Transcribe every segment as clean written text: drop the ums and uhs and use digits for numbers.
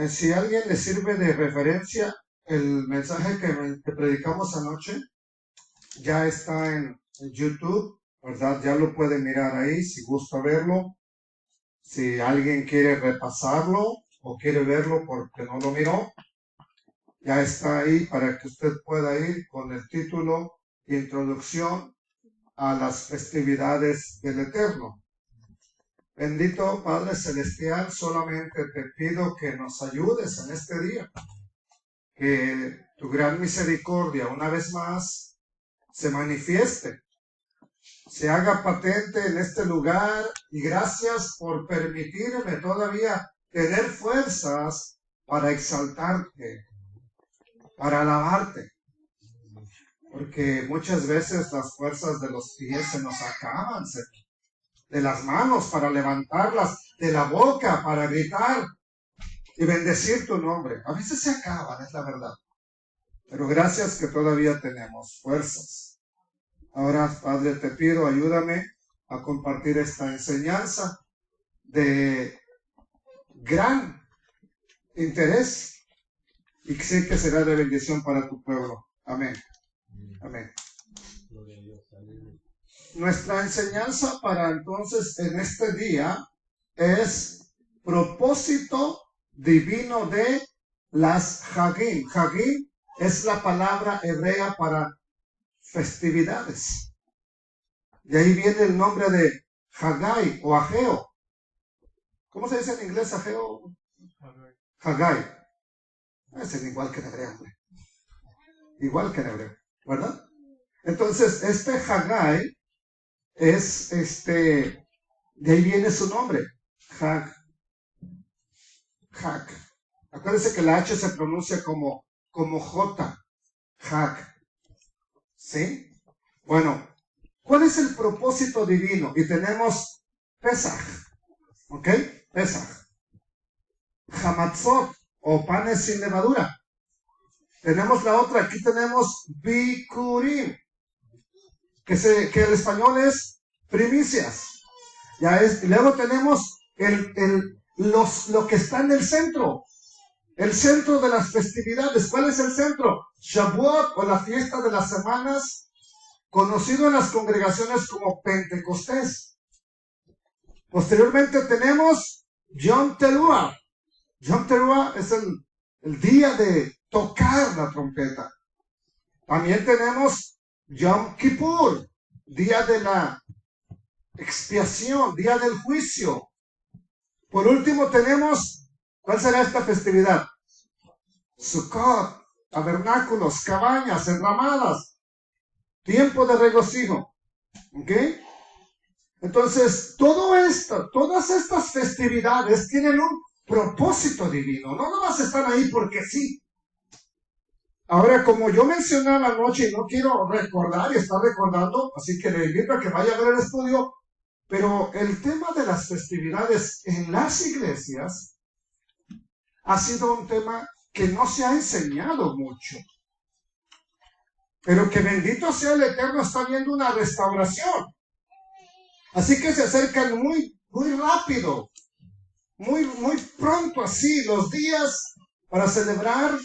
Si a alguien le sirve de referencia, el mensaje que predicamos anoche ya está en YouTube, ¿verdad? Ya lo puede mirar ahí si gusta verlo. Si alguien quiere repasarlo o quiere verlo porque no lo miró, ya está ahí para que usted pueda ir con el título Introducción a las festividades del Eterno. Bendito Padre Celestial, solamente te pido que nos ayudes en este día, que tu gran misericordia una vez más se manifieste, se haga patente en este lugar, y gracias por permitirme todavía tener fuerzas para exaltarte, para alabarte, porque muchas veces las fuerzas de los pies se nos acaban, de las manos para levantarlas, de la boca para gritar y bendecir tu nombre. A veces se acaban, es la verdad, pero gracias que todavía tenemos fuerzas. Ahora, Padre, te pido, ayúdame a compartir esta enseñanza de gran interés y que sé que será de bendición para tu pueblo. Amén. Amén. Nuestra enseñanza para entonces en este día es propósito divino de las Hagim. Hagim es la palabra hebrea para festividades. De ahí viene el nombre de Haggai o Ageo. ¿Cómo se dice en inglés Ageo? Haggai. Es igual que en hebreo, hombre. Igual que en hebreo, ¿verdad? Entonces, este Haggai es de ahí viene su nombre, Hag. Acuérdense que la H se pronuncia como J, Hag. ¿Sí? Bueno, ¿cuál es el propósito divino? Y tenemos Pesach, ¿ok? Pesach. Hamatzot, o panes sin levadura. Tenemos la otra, aquí tenemos Bikurim, que el español es primicias. Y luego tenemos lo que está en el centro de las festividades. ¿Cuál es el centro? Shavuot, o la fiesta de las semanas, conocido en las congregaciones como Pentecostés. Posteriormente tenemos Yom Teruah. Yom Teruah es el día de tocar la trompeta. También tenemos Yom Kippur, día de la expiación, día del juicio. Por último tenemos, ¿cuál será esta festividad? Sukkot, tabernáculos, cabañas, enramadas, tiempo de regocijo. ¿Ok? Entonces, todas estas festividades tienen un propósito divino. No nomás están ahí porque sí. Ahora, como yo mencionaba anoche, y no quiero recordar y estar recordando, así que le invito a que vaya a ver el estudio, pero el tema de las festividades en las iglesias ha sido un tema que no se ha enseñado mucho, pero que bendito sea el Eterno, está viendo una restauración. Así que se acercan muy, muy rápido, muy, muy pronto así, los días para celebrar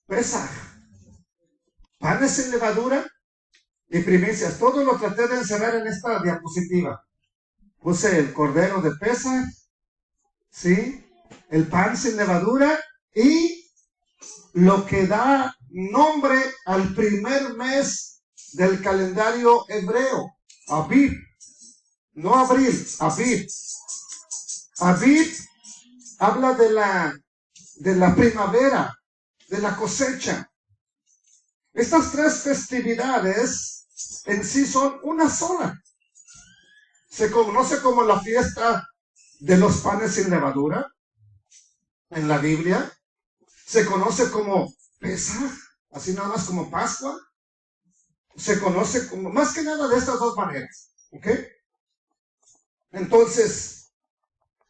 Pesaj, panes sin levadura y primicias. Todo lo traté de encerrar en esta diapositiva. Puse el cordero de Pesaj, ¿sí? El pan sin levadura y lo que da nombre al primer mes del calendario hebreo, Abib, no abril, Abib. Abib habla de la primavera, de la cosecha. Estas tres festividades en sí son una sola. Se conoce como la fiesta de los panes sin levadura en la Biblia. Se conoce como Pesaj, así nada más como Pascua. Se conoce como, más que nada de estas dos maneras. ¿Ok? Entonces,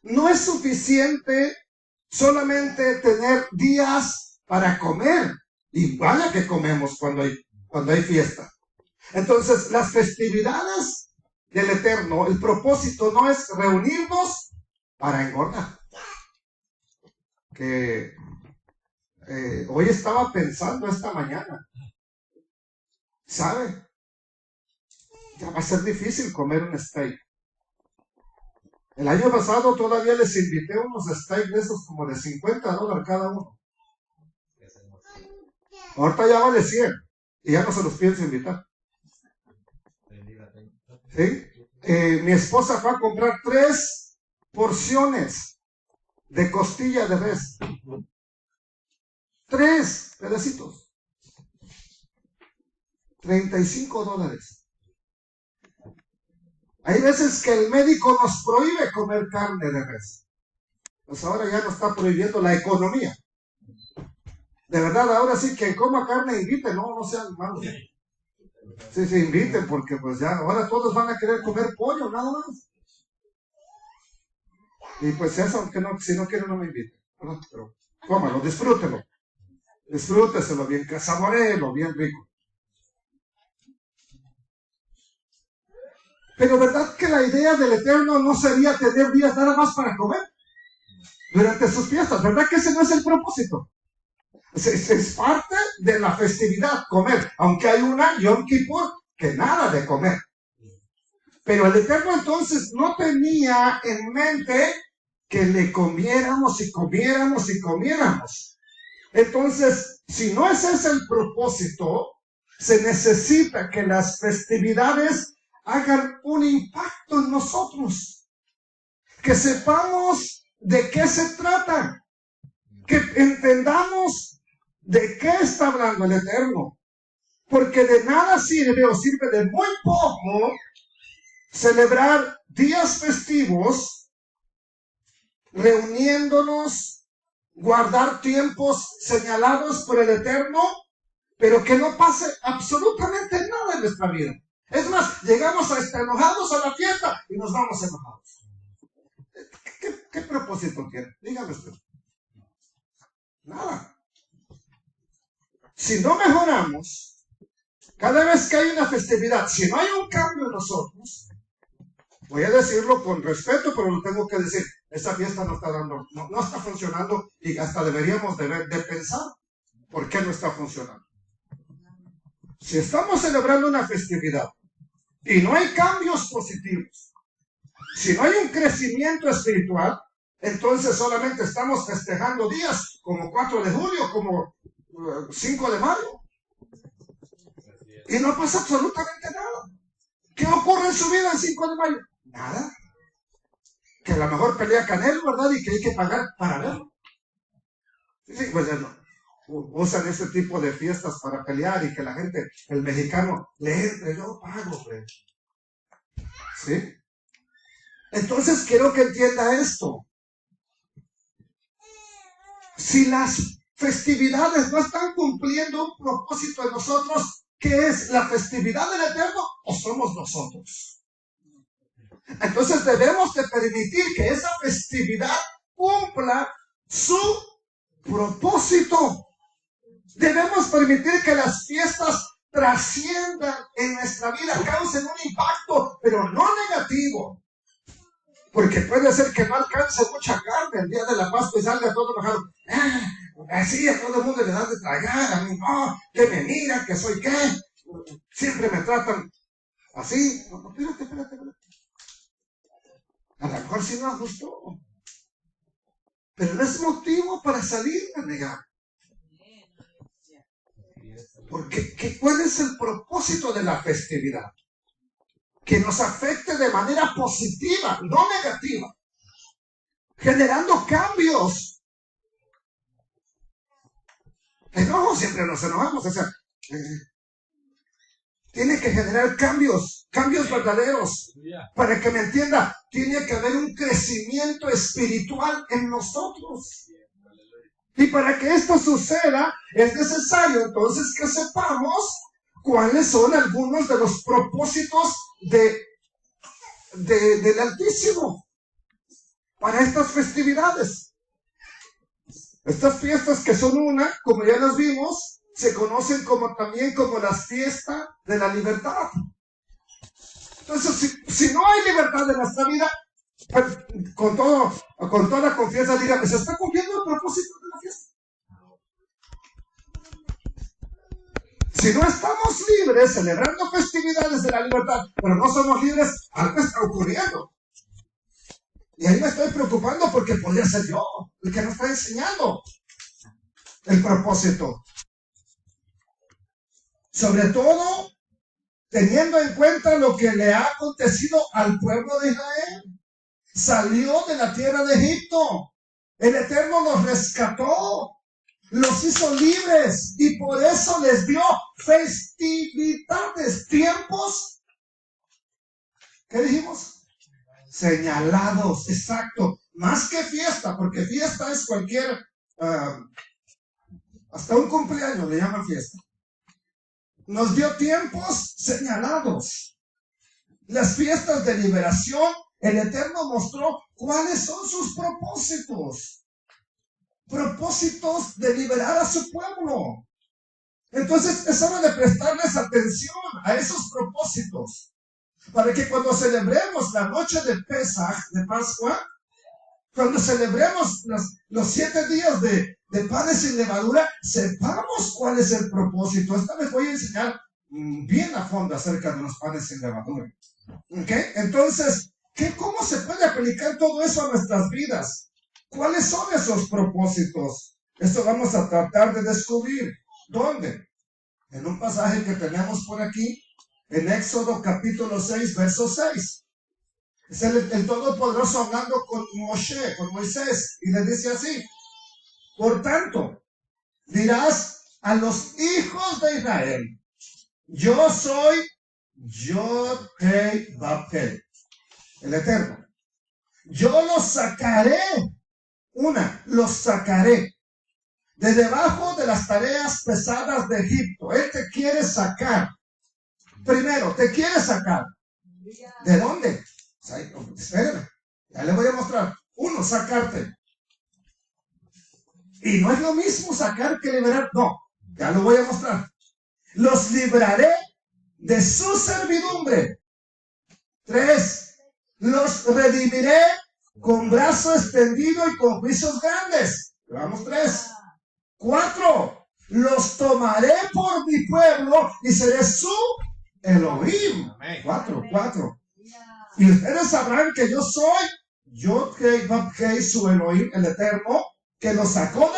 no es suficiente solamente tener días para comer. Y vaya que comemos cuando hay fiesta. Entonces, las festividades del Eterno, el propósito no es reunirnos para engordar. que hoy estaba pensando esta mañana, ¿sabe? Ya va a ser difícil comer un steak. El año pasado todavía les invité unos steaks de esos como de $50 cada uno. Ahorita ya vale 100 y ya no se los pienso invitar. ¿Sí? Mi esposa fue a comprar 3 porciones de costilla de res. 3 pedacitos. $35. Hay veces que el médico nos prohíbe comer carne de res. Pues ahora ya nos está prohibiendo la economía. De verdad, ahora sí, quien coma carne invite, no sean malos. Sí, inviten, porque pues ya, ahora todos van a querer comer pollo, nada más. Y pues eso, aunque no, si no quieren, no me inviten. ¿Verdad? Pero cómalo, disfrútelo. Disfrúteselo bien, saboreelo bien rico. Pero ¿verdad que la idea del Eterno no sería tener días nada más para comer durante sus fiestas? ¿Verdad que ese no es el propósito? Es parte de la festividad, comer, aunque hay una Yom Kippur que nada de comer. Pero el Eterno entonces no tenía en mente que le comiéramos y comiéramos y comiéramos. Entonces, si no ese es el propósito, se necesita que las festividades hagan un impacto en nosotros, que sepamos de qué se trata, que entendamos de qué está hablando el Eterno, porque de nada sirve o sirve de muy poco celebrar días festivos, reuniéndonos, guardar tiempos señalados por el Eterno, pero que no pase absolutamente nada en nuestra vida. Es más, llegamos hasta enojados a la fiesta y nos vamos enojados. ¿Qué propósito tiene? Dígame usted. Nada. Si no mejoramos, cada vez que hay una festividad, si no hay un cambio en nosotros, voy a decirlo con respeto, pero lo tengo que decir, esa fiesta no está dando, no está funcionando y hasta deberíamos de pensar por qué no está funcionando. Si estamos celebrando una festividad y no hay cambios positivos, si no hay un crecimiento espiritual, entonces solamente estamos festejando días como 4 de julio, como 5 de mayo. Y no pasa absolutamente nada. ¿Qué ocurre en su vida el 5 de mayo? Nada. Que a lo mejor pelea Canelo, ¿verdad? Y que hay que pagar para verlo. Sí, pues ya no. Usan ese tipo de fiestas para pelear y que la gente, el mexicano, le entre, yo pago, güey. ¿Sí? Entonces quiero que entienda esto. Si las festividades no están cumpliendo un propósito en nosotros, ¿qué es la festividad del Eterno o somos nosotros? Entonces debemos de permitir que esa festividad cumpla su propósito. Debemos permitir que las fiestas trasciendan en nuestra vida, causen un impacto, pero no negativo. Porque puede ser que no alcance mucha carne el día de la Pascua y salga todo enojado. Así a todo el mundo le dan de tragar, a mí no, que me miran, que soy qué. Siempre me tratan así. No, espérate. A lo mejor sí nos gustó. Pero no es motivo para salir a negar. Porque ¿cuál es el propósito de la festividad? Que nos afecte de manera positiva, no negativa, generando cambios. Enojo, siempre nos enojamos, o sea, tiene que generar cambios verdaderos. Para que me entienda, tiene que haber un crecimiento espiritual en nosotros. Y para que esto suceda, es necesario entonces que sepamos cuáles son algunos de los propósitos del Altísimo para estas festividades. Estas fiestas que son una, como ya las vimos, se conocen también como las fiestas de la libertad. Entonces, si no hay libertad en nuestra vida, Con toda confianza, dígame, ¿se está cumpliendo el propósito de la fiesta? Si no estamos libres celebrando festividades de la libertad, pero no somos libres, algo está ocurriendo. Y ahí me estoy preocupando porque podría ser yo el que nos está enseñando el propósito. Sobre todo, teniendo en cuenta lo que le ha acontecido al pueblo de Israel. Salió de la tierra de Egipto. El Eterno los rescató. Los hizo libres y por eso les dio festividades, tiempos. ¿Qué dijimos? Señalados, exacto. Más que fiesta, porque fiesta es cualquier, hasta un cumpleaños le llaman fiesta. Nos dio tiempos señalados. Las fiestas de liberación, el Eterno mostró cuáles son sus propósitos. Propósitos de liberar a su pueblo. Entonces es hora de prestarles atención a esos propósitos, para que cuando celebremos la noche de Pesaj, de Pascua, cuando celebremos los 7 días de panes sin levadura, sepamos cuál es el propósito. Esta vez voy a enseñar bien a fondo acerca de los panes sin levadura. ¿Okay? Entonces, ¿cómo se puede aplicar todo eso a nuestras vidas? ¿Cuáles son esos propósitos? Esto vamos a tratar de descubrir. ¿Dónde? En un pasaje que tenemos por aquí, en Éxodo capítulo 6, verso 6. Es el Todopoderoso hablando con Moisés, y le dice así: por tanto, dirás a los hijos de Israel, yo soy Yod-Heh-Vav-Heh, el Eterno. Yo los sacaré. Los sacaré de debajo de las tareas pesadas de Egipto. Él te quiere sacar. Primero, te quiere sacar. ¿De dónde? Espérame, ya le voy a mostrar. Sacarte. Y no es lo mismo sacar que liberar. No, ya lo voy a mostrar. Los libraré de su servidumbre. 3, los redimiré con brazo extendido y con juicios grandes. Vamos, 3. 4, los tomaré por mi pueblo y seré su Elohim. 4. Y ustedes sabrán que yo soy Yod-Heh-Vav-Heh, su Elohim, el Eterno, que los sacó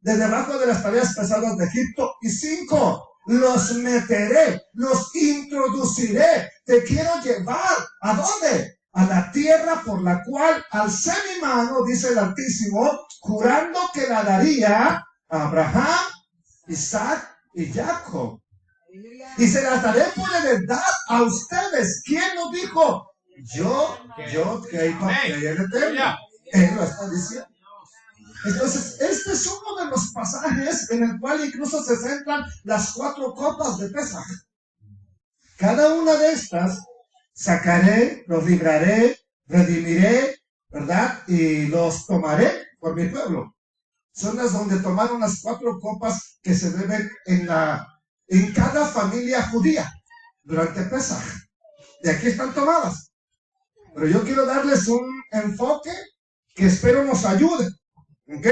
de debajo de las tareas pesadas de Egipto. Y 5, los meteré, los introduciré. Te quiero llevar. ¿A dónde? A la tierra por la cual alcé mi mano, dice el Altísimo, jurando que la daría a Abraham, Isaac y Jacob. Y se las daré por heredad a ustedes. ¿Quién lo dijo? Yo, que el Eterno. Él lo está diciendo. Entonces, este es uno de los pasajes en el cual incluso se centran las 4 copas de Pesaj. Cada una de estas, sacaré, los libraré, redimiré, ¿verdad? Y los tomaré por mi pueblo. Son las donde tomaron las 4 copas que se deben en cada familia judía durante Pesaj. De aquí están tomadas. Pero yo quiero darles un enfoque que espero nos ayude. ¿Ok?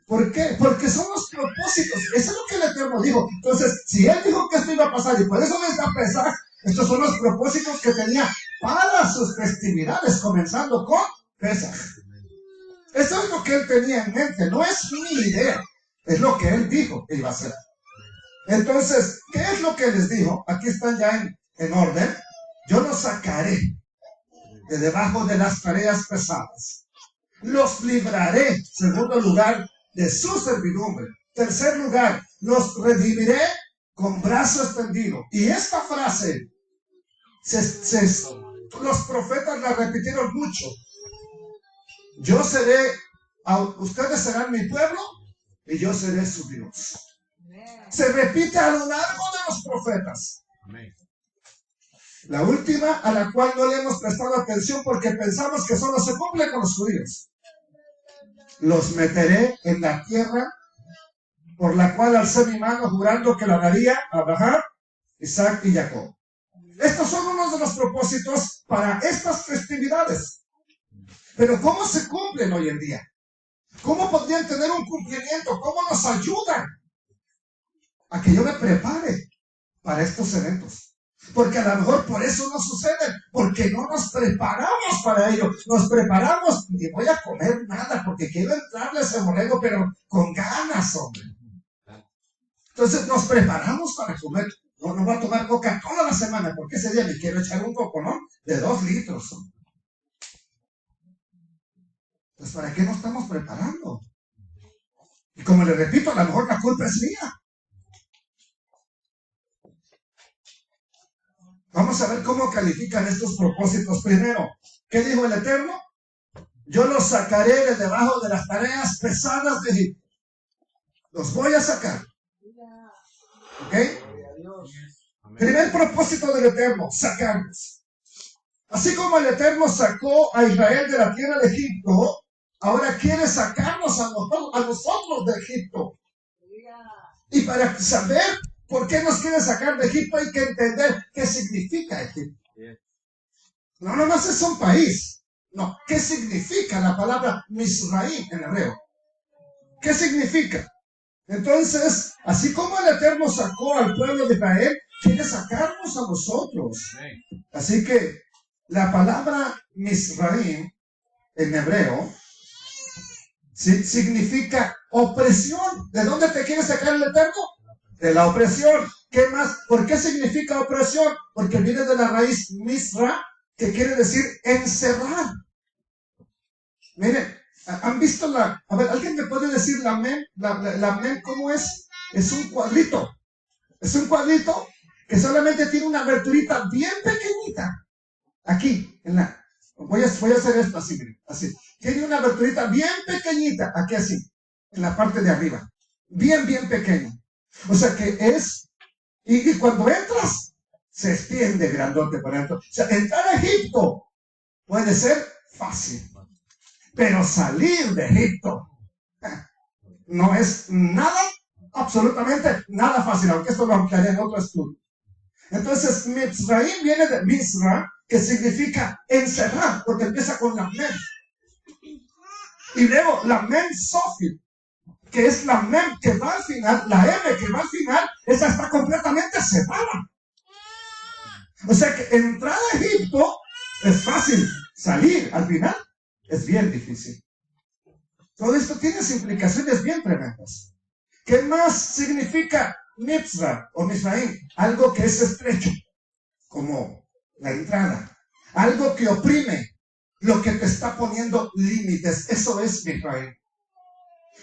¿Por qué? Porque son los propósitos. Eso es lo que el Eterno dijo. Entonces, si Él dijo que esto iba a pasar y por eso les da Pesaj, estos son los propósitos que tenía para sus festividades, comenzando con Pesaj. Eso es lo que Él tenía en mente. No es mi idea. Es lo que Él dijo que iba a hacer. Entonces, ¿qué es lo que les dijo? Aquí están ya en orden. Yo los sacaré de debajo de las tareas pesadas. Los libraré, segundo lugar, de su servidumbre. Tercer lugar, los redimiré con brazo extendido. Y esta frase, los profetas la repitieron mucho. Ustedes serán mi pueblo y yo seré su Dios. Se repite a lo largo de los profetas. La última, a la cual no le hemos prestado atención porque pensamos que solo se cumple con los judíos. Los meteré en la tierra por la cual alcé mi mano jurando que la daría a Abraham, Isaac y Jacob. Estos son unos de los propósitos para estas festividades. Pero ¿cómo se cumplen hoy en día? ¿Cómo podrían tener un cumplimiento? ¿Cómo nos ayudan a que yo me prepare para estos eventos? Porque a lo mejor por eso no sucede, porque no nos preparamos para ello. Nos preparamos y voy a comer nada porque quiero entrarle a ese borrego, pero con ganas, hombre. Entonces nos preparamos para comer. No voy a tomar coca toda la semana porque ese día me quiero echar un coconón de 2 litros, hombre. Entonces, ¿para qué nos estamos preparando? Y como le repito, a lo mejor la culpa es mía. Vamos a ver cómo califican estos propósitos. Primero, ¿qué dijo el Eterno? Yo los sacaré de debajo de las tareas pesadas de Egipto. Los voy a sacar. ¿Ok? Primer propósito del Eterno, sacarlos. Así como el Eterno sacó a Israel de la tierra de Egipto, ahora quiere sacarnos a nosotros de Egipto. Y para saber por qué nos quiere sacar de Egipto hay que entender qué significa Egipto. No nomás es un país. No, ¿qué significa la palabra Misraim en hebreo? ¿Qué significa? Entonces, así como el Eterno sacó al pueblo de Israel, quiere sacarnos a nosotros. Así que la palabra Misraim en hebreo significa opresión. ¿De dónde te quiere sacar el Eterno? De la opresión. ¿Qué más? ¿Por qué significa opresión? Porque viene de la raíz misra, que quiere decir encerrar. Miren, ¿han visto a ver, ¿alguien me puede decir la mem? La mem, ¿cómo es? Es un cuadrito. Es un cuadrito que solamente tiene una aberturita bien pequeñita. Aquí, voy a hacer esto así, miren, así. Tiene una aberturita bien pequeñita, aquí así, en la parte de arriba. Bien pequeña. O sea que es, y cuando entras, se extiende grandote por dentro. O sea, entrar a Egipto puede ser fácil, pero salir de Egipto no es nada, absolutamente nada fácil, aunque esto lo ampliaré en otro estudio. Entonces, Mitzrayim viene de Misra, que significa encerrar, porque empieza con la mem. Y luego la mem Sofit, que es la mem que va al final, la M que va al final, esa está completamente separada. O sea que entrar a Egipto es fácil, salir al final es bien difícil. Todo esto tiene implicaciones bien tremendas. ¿Qué más significa Mitzra o Misraim? Algo que es estrecho, como la entrada. Algo que oprime, lo que te está poniendo límites. Eso es Misraim.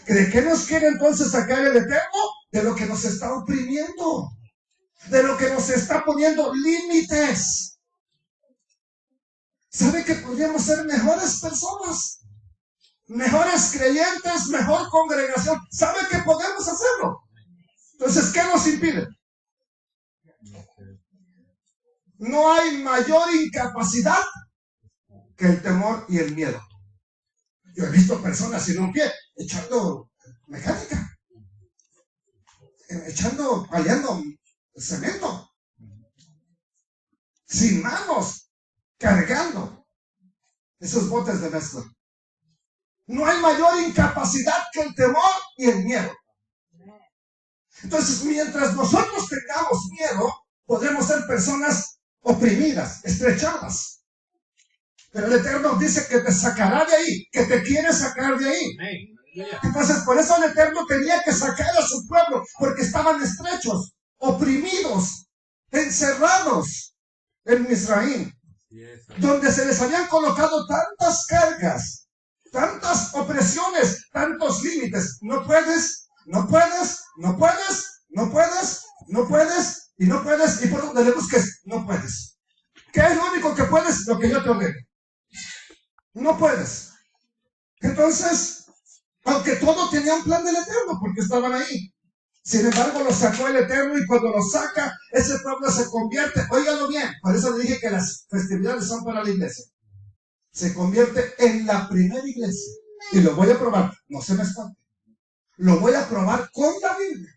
¿De qué nos quiere entonces sacar el Eterno? De lo que nos está oprimiendo, de lo que nos está poniendo límites. ¿Sabe que podríamos ser mejores personas? Mejores creyentes, mejor congregación. ¿Sabe que podemos hacerlo? Entonces, ¿qué nos impide? No hay mayor incapacidad que el temor y el miedo. Yo he visto personas sin un pie echando mecánica, paliando cemento, sin manos, cargando esos botes de mezcla. No hay mayor incapacidad que el temor y el miedo. Entonces, mientras nosotros tengamos miedo, podremos ser personas oprimidas, estrechadas. Pero el Eterno dice que te sacará de ahí, que te quiere sacar de ahí. Entonces, por eso el Eterno tenía que sacar a su pueblo, porque estaban estrechos, oprimidos, encerrados en Misraim, donde se les habían colocado tantas cargas, tantas opresiones, tantos límites. No puedes, no puedes, no puedes, no puedes, no puedes, y no puedes, y por donde le busques, no puedes. ¿Qué es lo único que puedes? Lo que yo te ordeno. No puedes. Entonces, aunque todo tenía un plan del Eterno, porque estaban ahí, sin embargo lo sacó el Eterno, y cuando lo saca, ese pueblo se convierte, óigalo bien, por eso le dije que las festividades son para la iglesia, se convierte en la primera iglesia. Y lo voy a probar, no se me espante, lo voy a probar con la Biblia.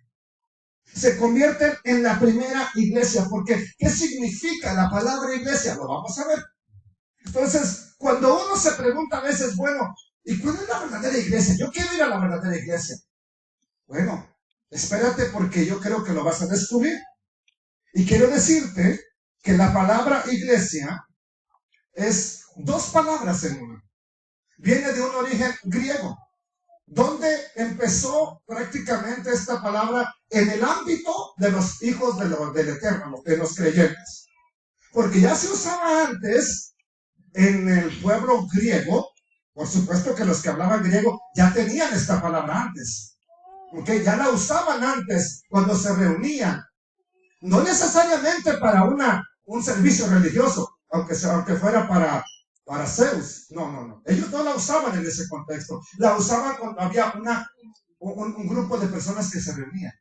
Se convierten en la primera iglesia, porque ¿qué significa la palabra iglesia? Lo vamos a ver. Entonces, cuando uno se pregunta a veces, bueno, ¿y cuál es la verdadera iglesia? Yo quiero ir a la verdadera iglesia. Bueno, espérate porque yo creo que lo vas a descubrir. Y quiero decirte que la palabra iglesia es dos palabras en una. Viene de un origen griego, donde empezó prácticamente esta palabra en el ámbito de los hijos del Eterno, de los creyentes. Porque ya se usaba antes en el pueblo griego. Por supuesto que los que hablaban griego ya tenían esta palabra antes. Okay, ya la usaban antes cuando se reunían. No necesariamente para un servicio religioso, aunque fuera para Zeus. No. Ellos no la usaban en ese contexto. La usaban cuando había un grupo de personas que se reunían.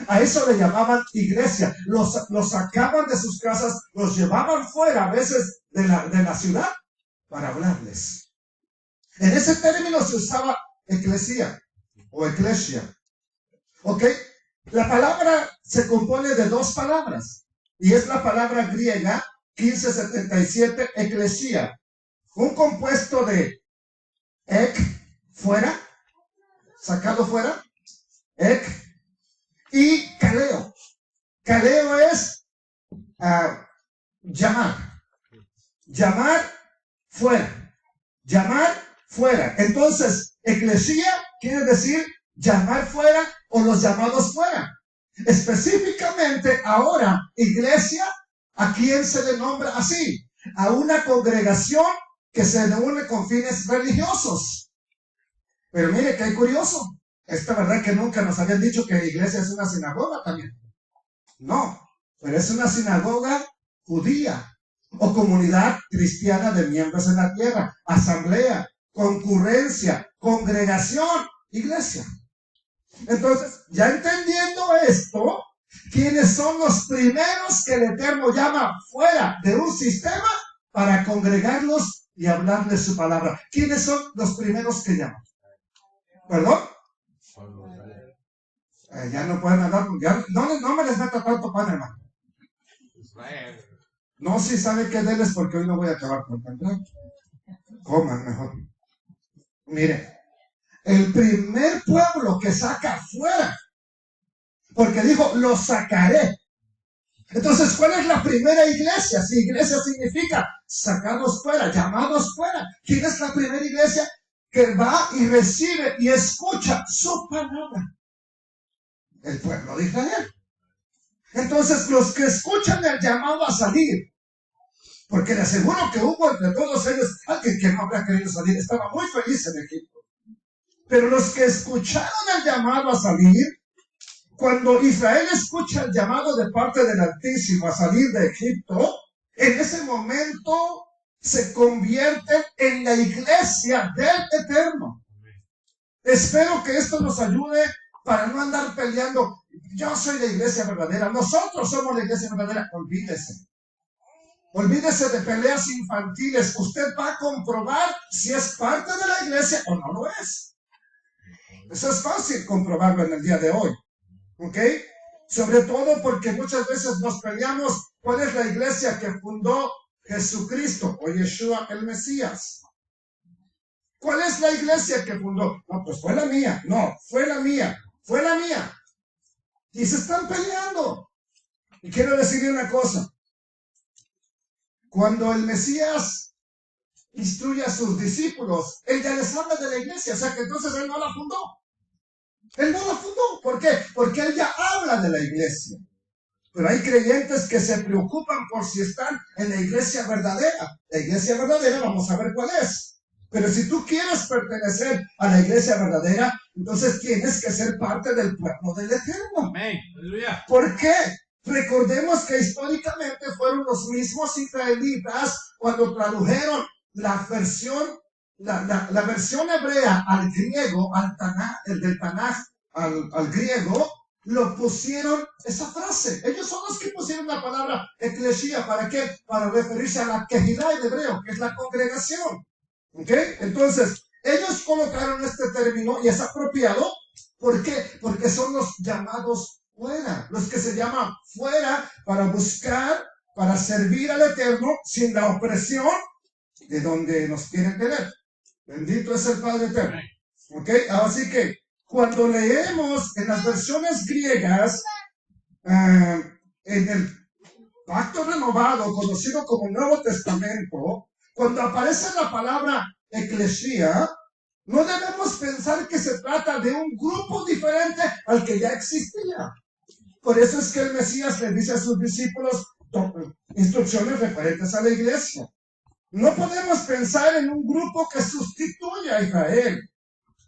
A eso le llamaban iglesia. Los sacaban de sus casas, los llevaban fuera a veces de la ciudad para hablarles. En ese término se usaba eclesia o eclesia. ¿Ok? La palabra se compone de dos palabras y es la palabra griega 1577, eclesia, un compuesto de ek, fuera, sacado fuera, ek, y kaleo. Kaleo es llamar fuera. Entonces, eclesia quiere decir llamar fuera o los llamados fuera. Específicamente ahora, iglesia, ¿a quién se le nombra así? A una congregación que se reúne con fines religiosos. Pero mire qué curioso. Esta verdad que nunca nos habían dicho que la iglesia es una sinagoga también. No, pero es una sinagoga judía o comunidad cristiana de miembros en la tierra, asamblea, concurrencia, congregación, iglesia. Entonces, ya entendiendo esto, ¿quiénes son los primeros que el Eterno llama fuera de un sistema para congregarlos y hablarles su palabra? ¿Quiénes son los primeros que llama? ¿Perdón? Ya no pueden hablar, ya, no me les meta tanto pan, hermano. No, si sabe que déles porque hoy no voy a acabar por temprano. Coman mejor. Mire, el primer pueblo que saca fuera, porque dijo, los sacaré. Entonces, ¿cuál es la primera iglesia? Si iglesia significa sacarlos fuera, llamados fuera. ¿Quién es la primera iglesia que va y recibe y escucha su palabra? El pueblo de Israel. Entonces, los que escuchan el llamado a salir, porque le aseguro que hubo entre todos ellos alguien que no habría querido salir, estaba muy feliz en Egipto. Pero los que escucharon el llamado a salir, cuando Israel escucha el llamado de parte del Altísimo a salir de Egipto, en ese momento se convierten en la iglesia del Eterno. Espero que esto nos ayude para no andar peleando. Yo soy la iglesia verdadera, nosotros somos la iglesia verdadera. Olvídese de peleas infantiles. Usted va a comprobar si es parte de la iglesia o no lo es. Eso es fácil comprobarlo en el día de hoy. ¿Ok? Sobre todo porque muchas veces nos peleamos cuál es la iglesia que fundó Jesucristo o Yeshua el Mesías. ¿Cuál es la iglesia que fundó? No, pues fue la mía. No, fue la mía. Fue la mía. Y se están peleando. Y quiero decirle una cosa. Cuando el Mesías instruye a sus discípulos, él ya les habla de la iglesia. O sea que entonces él no la fundó. Él no la fundó. ¿Por qué? Porque él ya habla de la iglesia. Pero hay creyentes que se preocupan por si están en la iglesia verdadera. La iglesia verdadera, vamos a ver cuál es. Pero si tú quieres pertenecer a la iglesia verdadera, entonces tienes que ser parte del pueblo del Eterno. Amén. Aleluya. ¿Por qué? Recordemos que históricamente fueron los mismos israelitas cuando tradujeron la versión hebrea al griego, el del Tanaj al griego, lo pusieron esa frase. Ellos son los que pusieron la palabra eclesia. ¿Para qué? Para referirse a la kehilá en hebreo, que es la congregación. ¿Ok? Entonces, ellos colocaron este término y es apropiado. ¿Por qué? Porque son los llamados fuera, los que se llaman fuera para buscar, para servir al Eterno sin la opresión de donde nos quieren tener. Bendito es el Padre Eterno. ¿Ok? Así que cuando leemos en las versiones griegas, en el Pacto Renovado, conocido como Nuevo Testamento, cuando aparece la palabra eclesía, no debemos pensar que se trata de un grupo diferente al que ya existía. Por eso es que el Mesías le dice a sus discípulos instrucciones referentes a la iglesia. No podemos pensar en un grupo que sustituya a Israel.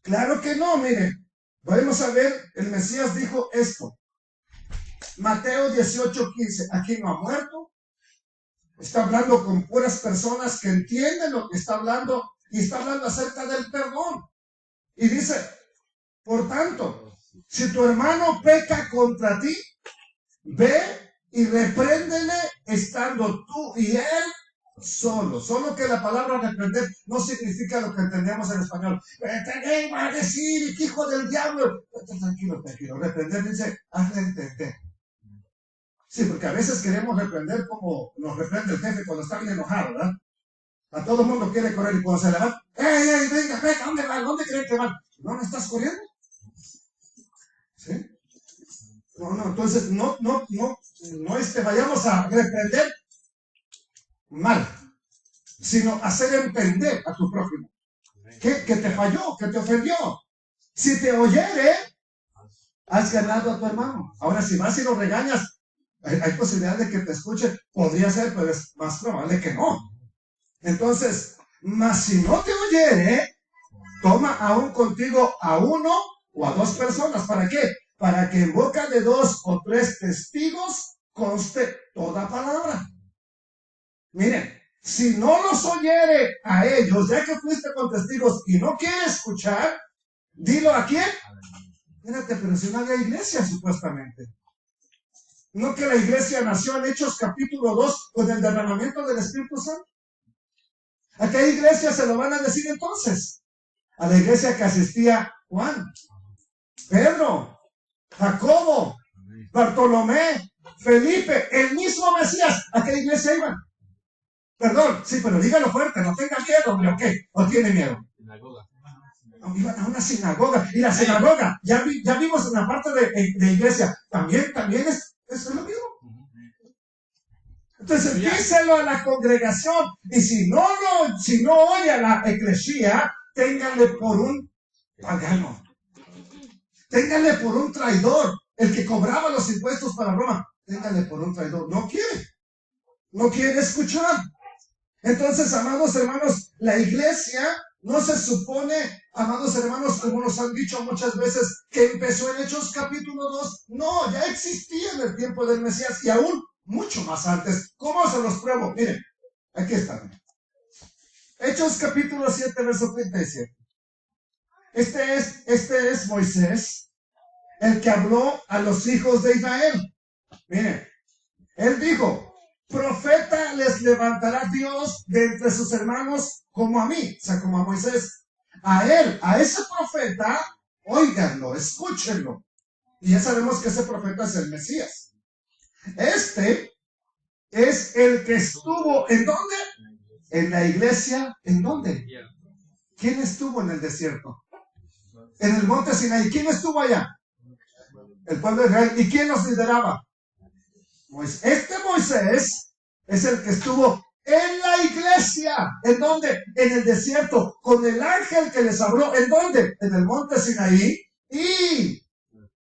Claro que no, miren. Vamos a ver, el Mesías dijo esto. Mateo 18:15. Aquí no ha muerto. Está hablando con puras personas que entienden lo que está hablando y está hablando acerca del perdón. Y dice, por tanto, si tu hermano peca contra ti, ve y repréndele estando tú y él solo. Solo que la palabra reprender no significa lo que entendemos en español. Te va a decir, hijo del diablo. Tranquilo. Reprender dice, hazle entender. Sí, porque a veces queremos reprender como nos reprende el jefe cuando está bien enojado, ¿verdad? A todo el mundo quiere correr y cuando se levanta, ¡ey, venga, ¿dónde van? ¿Dónde creen que van? ¿No estás corriendo? ¿Sí? No, entonces no vayamos a reprender mal, sino hacer entender a tu prójimo que te falló, que te ofendió. Si te oyere, has ganado a tu hermano. Ahora, si vas y lo regañas, hay posibilidad de que te escuche, podría ser, pero es más probable que no. Entonces, mas si no te oyere, toma aún contigo a uno o a dos personas. ¿Para qué? Para que en boca de 2 o 3 testigos conste toda palabra. Miren, si no los oyere a ellos, ya que fuiste con testigos y no quiere escuchar, dilo a quién. Espérate, pero si no hay iglesia supuestamente. ¿No que la iglesia nació en Hechos capítulo 2 con el derramamiento del Espíritu Santo? ¿A qué iglesia se lo van a decir entonces? A la iglesia que asistía Juan, Pedro, Jacobo, Bartolomé, Felipe, el mismo Mesías. ¿A qué iglesia iban? Perdón, sí, pero dígalo fuerte, no tenga miedo, hombre, ¿o qué? ¿O tiene miedo? No, iban a una sinagoga. Y la sinagoga, ya vimos en la parte de iglesia, también es lo mismo. Entonces díselo a la congregación. Y si no oye a la eclesía, ténganle por un pagano. Ténganle por un traidor. El que cobraba los impuestos para Roma, ténganle por un traidor. No quiere escuchar. Entonces, amados hermanos, la iglesia no se supone, amados hermanos, como nos han dicho muchas veces, que empezó en Hechos capítulo 2. No, ya existía en el tiempo del Mesías y aún mucho más antes. ¿Cómo se los pruebo? Miren, aquí están. Hechos capítulo 7, verso 37. Este es Moisés, el que habló a los hijos de Israel. Miren, él dijo, profeta les levantará Dios de entre sus hermanos como a mí, o sea, como a Moisés. A él, a ese profeta, óiganlo, escúchenlo. Y ya sabemos que ese profeta es el Mesías. Este es el que estuvo, ¿en dónde? En la iglesia, ¿en dónde? ¿Quién estuvo en el desierto? En el monte Sinaí. ¿Quién estuvo allá? El pueblo de Israel. ¿Y quién los lideraba? Este Moisés es el que estuvo en la iglesia. ¿En dónde? En el desierto, con el ángel que les habló. ¿En dónde? En el monte Sinaí. Y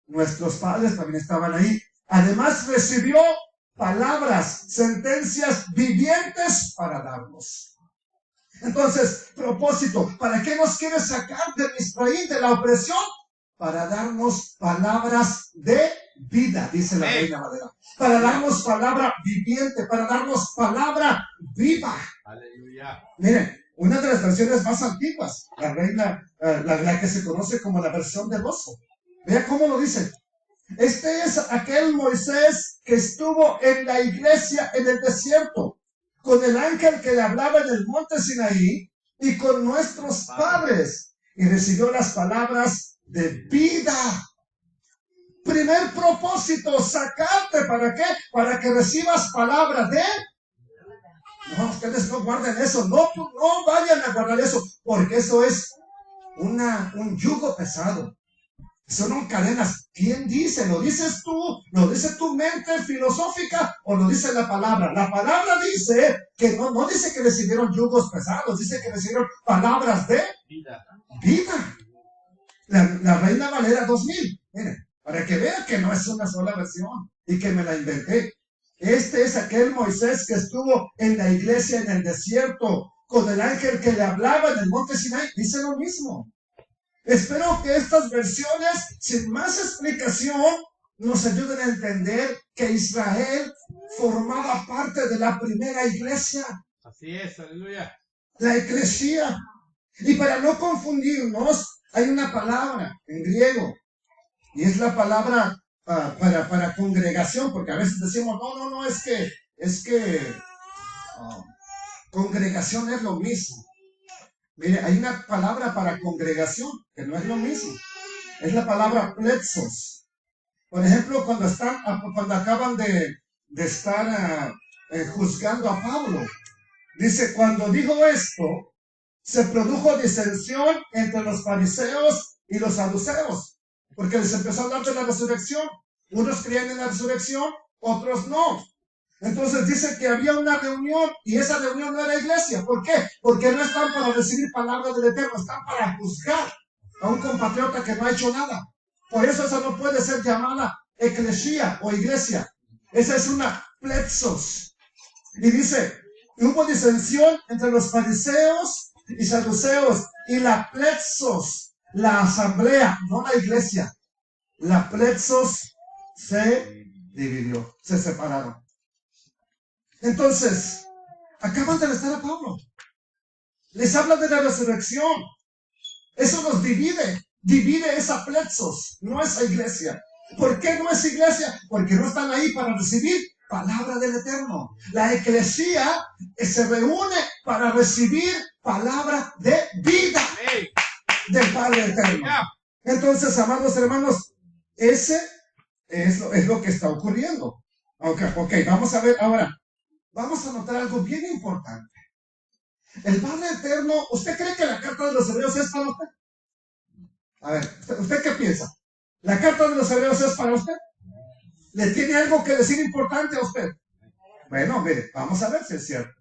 nuestros padres también estaban ahí. Además recibió palabras, sentencias vivientes para darnos. Entonces, propósito, ¿para qué nos quiere sacar de Misraín, de la opresión? Para darnos palabras de vida, dice la Reina Valera. Para darnos palabra viviente, para darnos palabra viva. Aleluya. Miren, una de las versiones más antiguas, la Reina, la que se conoce como la versión de gozo. Vea cómo lo dice. Este es aquel Moisés que estuvo en la iglesia en el desierto, con el ángel que le hablaba en el monte Sinaí y con nuestros padres, y recibió las palabras de vida. Primer propósito, sacarte, ¿para qué? Para que recibas palabras de... No, ustedes no guarden eso, no vayan a guardar eso, porque eso es un yugo pesado. Son cadenas. ¿Quién dice? ¿Lo dices tú? ¿Lo dice tu mente filosófica o lo dice la palabra? La palabra dice que no dice que recibieron yugos pesados, dice que recibieron palabras de vida. La Reina Valera 2000. Miren, para que vean que no es una sola versión y que me la inventé. Este es aquel Moisés que estuvo en la iglesia en el desierto con el ángel que le hablaba en el monte Sinai. Dice lo mismo. Espero que estas versiones, sin más explicación, nos ayuden a entender que Israel formaba parte de la primera iglesia. Así es, aleluya. La iglesia. Y para no confundirnos, hay una palabra en griego, y es la palabra para congregación, porque a veces decimos, no, es que congregación es lo mismo. Mire, hay una palabra para congregación que no es lo mismo. Es la palabra pletsos. Por ejemplo, cuando acaban de estar juzgando a Pablo, dice, cuando dijo esto, se produjo disensión entre los fariseos y los saduceos, porque les empezó a hablar de la resurrección. Unos creían en la resurrección, otros no. Entonces dice que había una reunión y esa reunión no era iglesia. ¿Por qué? Porque no están para recibir palabras del Eterno, están para juzgar a un compatriota que no ha hecho nada. Por eso esa no puede ser llamada eclesía o iglesia. Esa es una pletsos. Y dice, hubo disensión entre los fariseos y saduceos, y la pletsos, la asamblea, no la iglesia, la pletsos se dividió, se separaron. Entonces, acaban de arrestar a Pablo. Les habla de la resurrección. Eso nos divide esa pletsos, no esa iglesia. ¿Por qué no es iglesia? Porque no están ahí para recibir palabra del Eterno. La eclesía se reúne para recibir palabra de vida del Padre Eterno. Entonces, amados hermanos, ese es lo que está ocurriendo. Ok, vamos a ver ahora. Vamos a notar algo bien importante. El Padre Eterno, ¿usted cree que la carta de los Hebreos es para usted? A ver, ¿usted qué piensa? ¿La carta de los Hebreos es para usted? ¿Le tiene algo que decir importante a usted? Bueno, mire, vamos a ver si es cierto.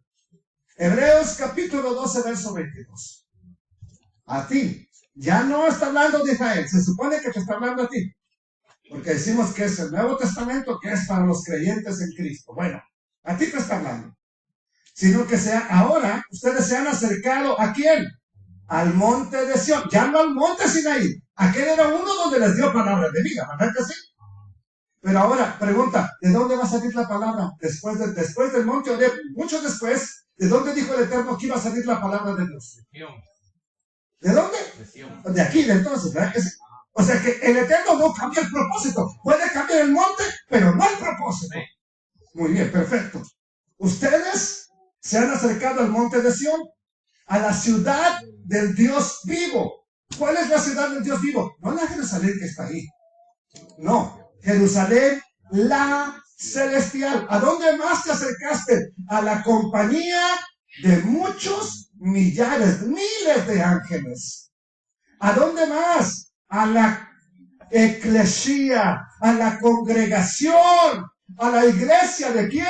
Hebreos capítulo 12, verso 22. A ti. Ya no está hablando de Israel, se supone que te está hablando a ti. Porque decimos que es el Nuevo Testamento que es para los creyentes en Cristo. Bueno, a ti te está hablando. Sino que ahora ustedes se han acercado ¿a quién? Al monte de Sión. Ya no al monte Sinaí. Aquel era uno donde les dio palabra de vida, ¿verdad que sí? Pero ahora, pregunta, ¿de dónde va a salir la palabra? Después del monte Oreb, mucho después, ¿de dónde dijo el Eterno que iba a salir la palabra de Dios? ¿De dónde? De aquí, de entonces, ¿verdad que sí? O sea que el Eterno no cambia el propósito. Puede cambiar el monte, pero no el propósito. Muy bien, perfecto. Ustedes se han acercado al monte de Sión, a la ciudad del Dios vivo. ¿Cuál es la ciudad del Dios vivo? No la Jerusalén que está ahí. No, Jerusalén la celestial. ¿A dónde más te acercaste? A la compañía de muchos miles de ángeles. ¿A dónde más? A la eclesía, a la congregación, a la iglesia ¿de quién?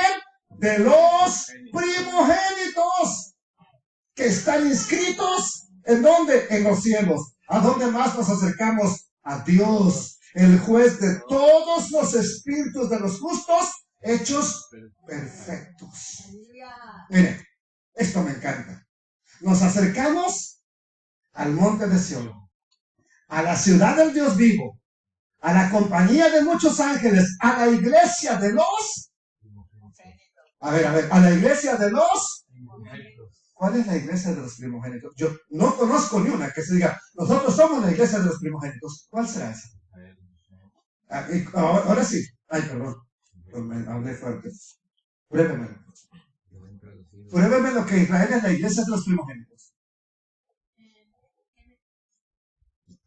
De los primogénitos que están inscritos ¿en dónde? En los cielos. ¿A dónde más nos acercamos? A Dios, el juez de todos los espíritus de los justos hechos perfectos. Miren, esto me encanta. Nos acercamos al monte de Sión, a la ciudad del Dios vivo, a la compañía de muchos ángeles, a la iglesia de los... a la iglesia de los... ¿Cuál es la iglesia de los primogénitos? Yo no conozco ni una que se diga, nosotros somos la iglesia de los primogénitos. ¿Cuál será esa? Ahora sí. Ay, perdón. Me hablé fuerte. Pruébemelo. Pruébemelo que Israel es la iglesia de los primogénitos.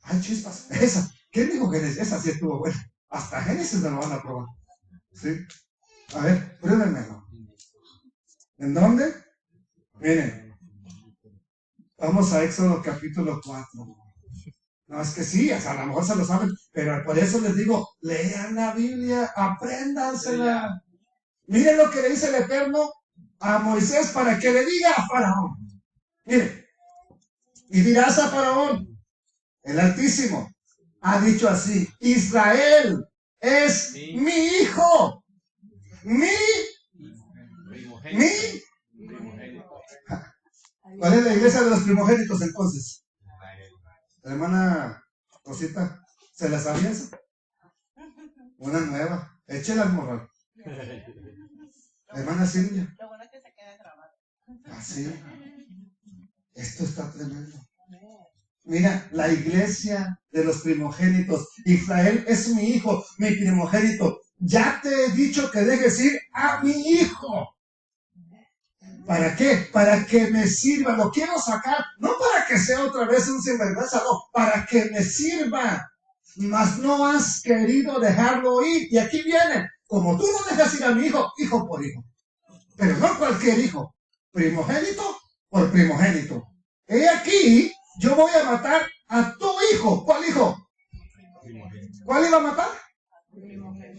Ay, chispas. Esa. ¿Qué dijo Génesis? Esa sí estuvo buena. Hasta Génesis me lo van a probar. ¿Sí? A ver, pruébemelo. ¿En dónde? Miren, vamos a Éxodo capítulo 4. No, es que sí, o sea, a lo mejor se lo saben, pero por eso les digo, lean la Biblia, apréndansela. Miren lo que le dice el Eterno a Moisés para que le diga a Faraón. Miren, y dirás a Faraón, el Altísimo ha dicho así: Israel es mi hijo, mi. ¿Cuál es la iglesia de los primogénitos entonces? La hermana Rosita, ¿se la sabía esa? Una nueva, échela al morral. La hermana Silvia. Lo bueno es que se queda grabado. Así. Esto está tremendo. Mira, la iglesia de los primogénitos. Israel es mi hijo, mi primogénito. Ya te he dicho que dejes ir a mi hijo. ¿Para qué? Para que me sirva. Lo quiero sacar, no para que sea otra vez un sinvergüenza, no, para que me sirva. Mas no has querido dejarlo ir. Y aquí viene, como tú no dejas ir a mi hijo, hijo por hijo. Pero no cualquier hijo, primogénito por primogénito. He aquí, yo voy a matar a tu hijo. ¿Cuál hijo? ¿Cuál iba a matar?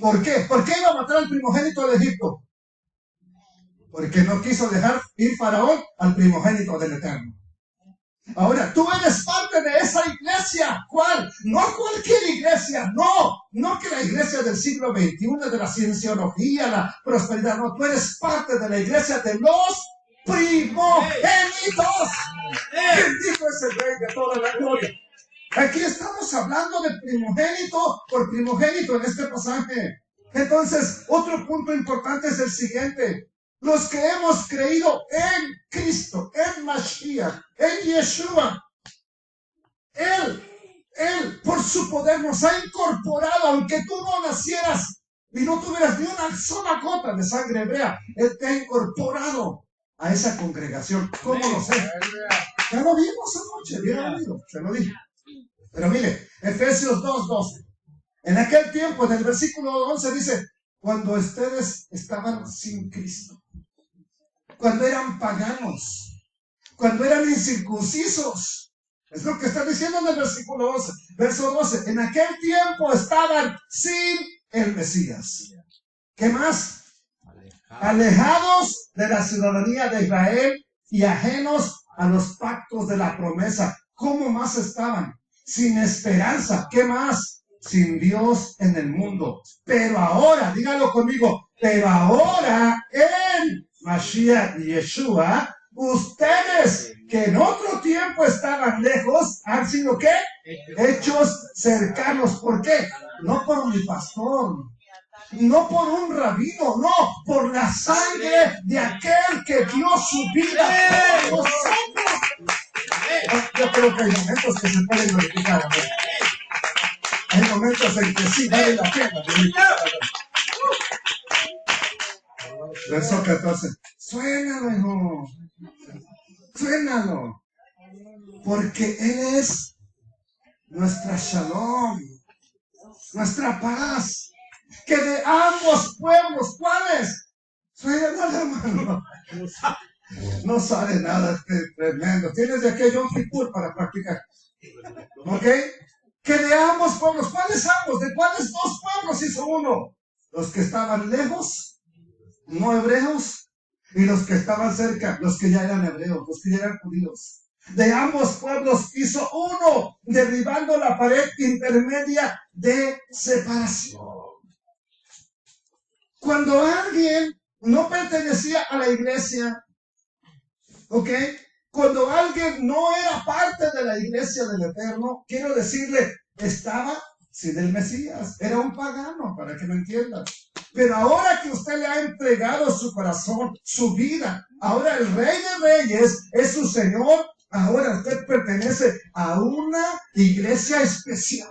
¿Por qué? ¿Por qué iba a matar al primogénito de Egipto? Porque no quiso dejar ir Faraón al primogénito del Eterno. Ahora, tú eres parte de esa iglesia. ¿Cuál? No cualquier iglesia, no que la iglesia del siglo XXI, de la cienciología, la prosperidad, no, tú eres parte de la iglesia de los primogénitos. Bendito es el Rey de toda la gloria. Aquí estamos hablando de primogénito por primogénito en este pasaje. Entonces, otro punto importante es el siguiente. Los que hemos creído en Cristo, en Mashiach, en Yeshua, Él, por su poder nos ha incorporado, aunque tú no nacieras y no tuvieras ni una sola gota de sangre hebrea, Él te ha incorporado a esa congregación. ¿Cómo lo sé? Ya lo vimos anoche, bien oído, se lo dije. Pero mire, Efesios 2:12. En aquel tiempo, en el versículo 11 dice, cuando ustedes estaban sin Cristo, cuando eran paganos, cuando eran incircuncisos. Es lo que está diciendo en el versículo 11, verso 12. En aquel tiempo estaban sin el Mesías. ¿Qué más? Alejados de la ciudadanía de Israel y ajenos a los pactos de la promesa. ¿Cómo más estaban? Sin esperanza. ¿Qué más? Sin Dios en el mundo. Pero ahora, dígalo conmigo, pero ahora en Mashiach y Yeshua, ustedes que en otro tiempo estaban lejos, han sido ¿qué? Hechos cercanos. ¿Por qué? No por mi pastor, no por un rabino, no, por la sangre de aquel que dio su vida por nosotros. Yo creo que hay momentos que se pueden glorificar. Hay momentos en que sí vale la pena. Verso 14. Suénalo, hijo. Suénalo. Porque Él es nuestra shalom, nuestra paz. Que de ambos pueblos, ¿cuáles? Suénalo, hermano. No sale nada tremendo. Tienes de aquel Yom Kippur para practicar. ¿Ok? Que de ambos pueblos, ¿cuáles ambos? ¿De cuáles dos pueblos hizo uno? Los que estaban lejos, no hebreos, y los que estaban cerca, los que ya eran hebreos, los que ya eran judíos. De ambos pueblos hizo uno, derribando la pared intermedia de separación. Cuando alguien no pertenecía a la iglesia, ¿ok? Cuando alguien no era parte de la iglesia del Eterno, quiero decirle, estaba sin el Mesías, era un pagano, para que me entiendan. Pero ahora que usted le ha entregado su corazón, su vida, ahora el Rey de Reyes es su Señor, ahora usted pertenece a una iglesia especial.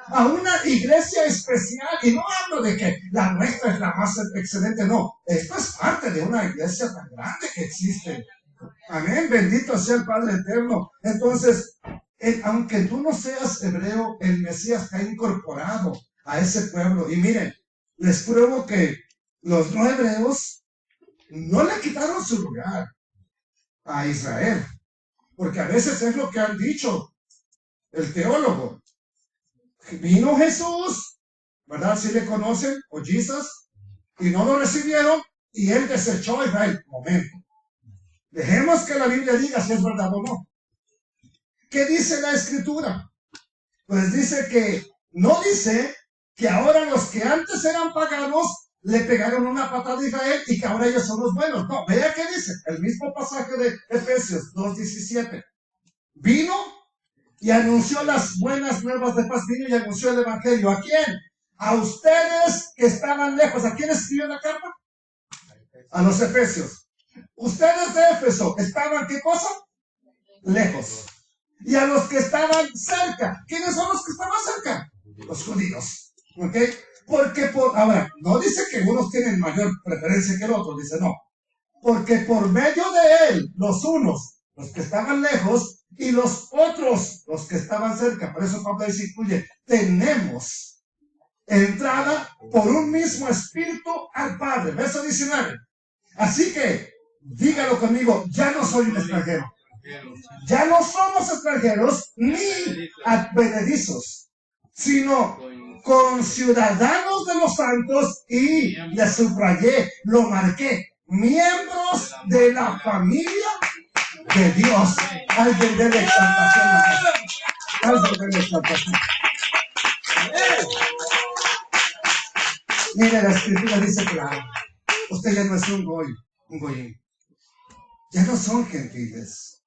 A una iglesia especial. Y no hablo de que la nuestra es la más excelente, no. Esto es parte de una iglesia tan grande que existe. Amén, bendito sea el Padre Eterno. Entonces, aunque tú no seas hebreo, el Mesías te ha incorporado a ese pueblo. Y miren, les pruebo que los no hebreos no le quitaron su lugar. a Israel. Porque a veces es lo que han dicho el teólogo. Vino Jesús, ¿verdad? Si le conocen, o Jesus, y no lo recibieron, y él desechó a Israel. Momento. Dejemos que la Biblia diga si es verdad o no. ¿Qué dice la Escritura? Pues dice que, no dice que ahora los que antes eran paganos le pegaron una patada a Israel y que ahora ellos son los buenos. No, vea qué dice, el mismo pasaje de Efesios 2:17. Vino y anunció las buenas nuevas de paz, vino y anunció el evangelio. ¿A quién? A ustedes que estaban lejos. ¿A quién escribió la carta? A los efesios. Ustedes de Éfeso estaban, ¿qué cosa? Lejos. Y a los que estaban cerca. ¿Quiénes son los que estaban cerca? Los judíos. ¿Ok? Porque ahora, no dice que unos tienen mayor preferencia que el otro, dice no. Porque por medio de él, los unos, los que estaban lejos, y los otros, los que estaban cerca. Por eso Pablo dice, incluye, tenemos entrada por un mismo espíritu al Padre. Verso 19. Así que, dígalo conmigo, ya no soy un extranjero. Ya no somos extranjeros ni advenedizos, sino conciudadanos de los santos, y le subrayé, lo marqué, miembros de la familia de Dios. Alguien de la exaltación. Alguien de la exaltación. Mire, la Escritura dice claro, usted ya no es un goyín. Ya no son gentiles.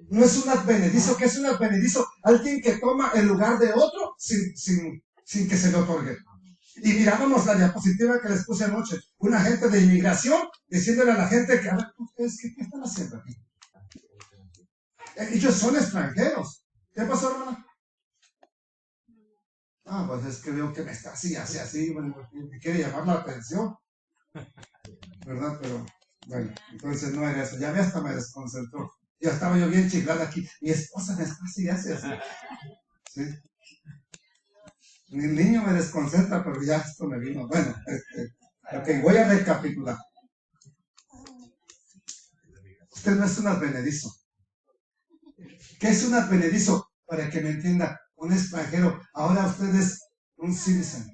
No es un advenedizo. ¿Qué es un advenedizo? Alguien que toma el lugar de otro sin que se le otorgue. Y mirábamos la diapositiva que les puse anoche. Un agente de inmigración diciéndole a la gente que, a ver, ¿ustedes qué están haciendo aquí? Ellos son extranjeros. ¿Qué pasó, hermana? Ah, pues es que veo que me está así, bueno, me quiere llamar la atención. ¿Verdad? Pero, bueno, entonces no era eso. Ya hasta me desconcentró. Ya estaba yo bien chiflada aquí. Mi esposa me está así. ¿Sí? Mi niño me desconcentra, pero ya esto me vino. Bueno, ok, voy a recapitular. Usted no es un advenedizo. ¿Qué es un advenedizo? Para que me entienda, un extranjero. Ahora usted es un citizen.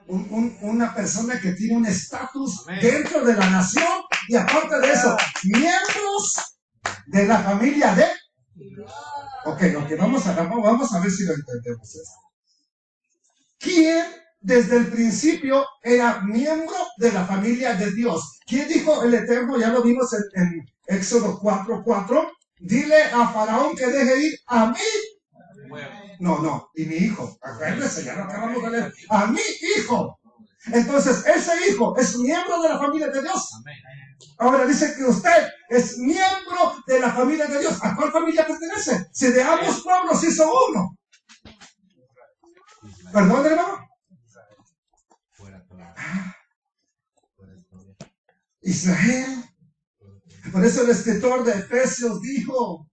Una persona que tiene un estatus dentro de la nación, y aparte de eso, miembros de la familia de... Ok, vamos a ver si lo entendemos esto. ¿Quién desde el principio era miembro de la familia de Dios? ¿Quién dijo el Eterno? Ya lo vimos en Éxodo 4:4. Dile a Faraón que deje ir a mí. No, y mi hijo. Acuérdense, ya lo acabamos de leer. A mi hijo. Entonces, ese hijo es miembro de la familia de Dios. Ahora dice que usted es miembro de la familia de Dios. ¿A cuál familia pertenece? Si de ambos pueblos hizo uno. ¿Perdón, hermano? Israel. Por eso el escritor de Efesios dijo,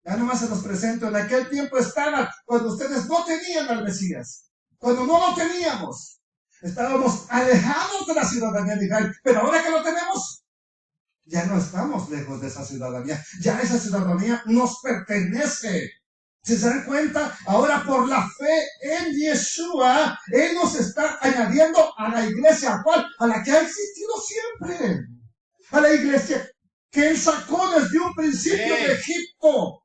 ya nomás se los presento, en aquel tiempo estaban, cuando ustedes no tenían al Mesías, cuando no lo teníamos, estábamos alejados de la ciudadanía de Israel, pero ahora que lo tenemos, ya no estamos lejos de esa ciudadanía, ya esa ciudadanía nos pertenece. Si se dan cuenta, ahora por la fe en Yeshua, Él nos está añadiendo a la iglesia, ¿a cuál? A la que ha existido siempre, a la iglesia que Él sacó desde un principio de Egipto.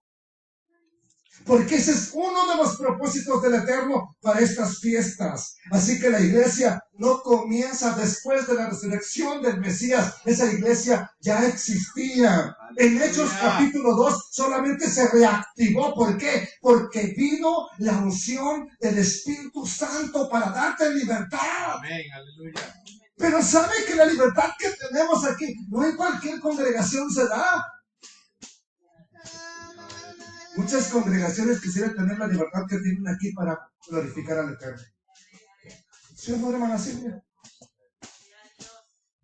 Porque ese es uno de los propósitos del Eterno para estas fiestas. Así que la iglesia no comienza después de la resurrección del Mesías. Esa iglesia ya existía. En Hechos capítulo 2 solamente se reactivó. ¿Por qué? Porque vino la unción del Espíritu Santo para darte libertad. Amén, aleluya. Pero ¿sabe que la libertad que tenemos aquí no en cualquier congregación se da? Muchas congregaciones quisieran tener la libertad que tienen aquí para glorificar al Eterno. ¿Sí o no, hermana Silvia?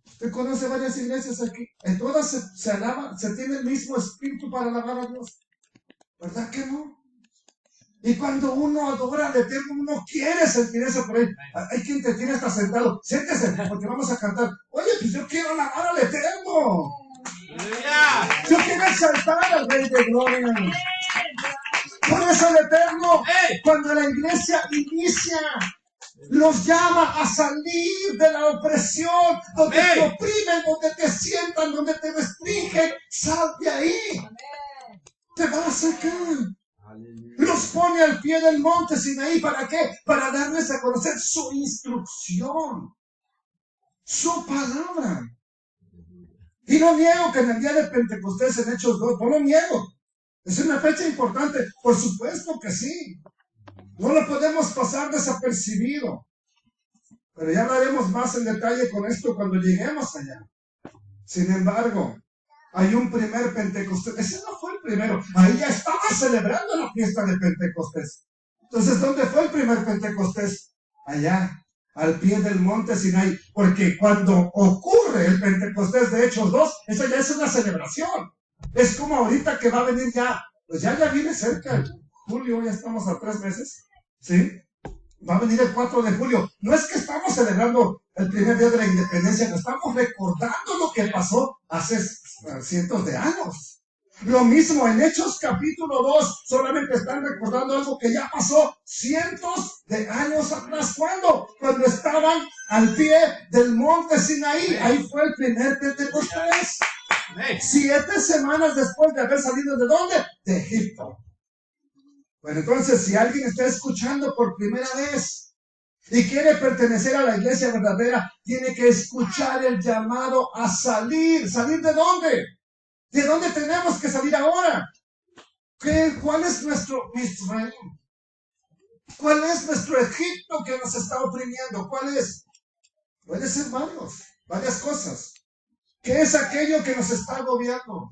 Usted conoce varias iglesias aquí. En todas se alaba, se tiene el mismo espíritu para alabar a Dios. ¿Verdad que no? Y cuando uno adora al Eterno, uno quiere sentir eso por él. Hay quien te tiene hasta sentado. Siéntese, porque vamos a cantar. Oye, pues yo quiero alabar al Eterno. Yo al Rey de Gloria. Por eso el Eterno, cuando la iglesia inicia, los llama a salir de la opresión, donde te oprimen, donde te sientan, donde te restringen. Sal de ahí. Te van a sacar. Los pone al pie del monte Sinaí. ¿Para qué? Para darles a conocer su instrucción, su palabra. Y no niego que en el día de Pentecostés en Hechos 2, no lo niego. Es una fecha importante, por supuesto que sí. No lo podemos pasar desapercibido. Pero ya hablaremos más en detalle con esto cuando lleguemos allá. Sin embargo, hay un primer Pentecostés. Ese no fue el primero. Ahí ya estaba celebrando la fiesta de Pentecostés. Entonces, ¿dónde fue el primer Pentecostés? Allá, al pie del monte Sinaí. Porque cuando ocurre el Pentecostés de Hechos 2, eso ya es una celebración. Es como ahorita que va a venir ya. Pues ya viene cerca. Julio, ya estamos a 3 meses. ¿Sí? Va a venir el 4 de julio. No es que estamos celebrando el primer día de la independencia, no estamos recordando lo que pasó hace cientos de años. Lo mismo en Hechos capítulo 2, solamente están recordando algo que ya pasó cientos de años atrás. ¿Cuándo? Cuando estaban al pie del monte Sinaí. Ahí fue el primer Pentecostés. 7 semanas después de haber salido ¿de dónde? De Egipto. Bueno, entonces, si alguien está escuchando por primera vez y quiere pertenecer a la iglesia verdadera, tiene que escuchar el llamado a salir. ¿Salir de dónde? ¿De dónde tenemos que salir ahora? ¿Cuál es nuestro Israel? ¿Cuál es nuestro Egipto que nos está oprimiendo? ¿Cuál es? Puede ser varias cosas. ¿Qué es aquello que nos está agobiando?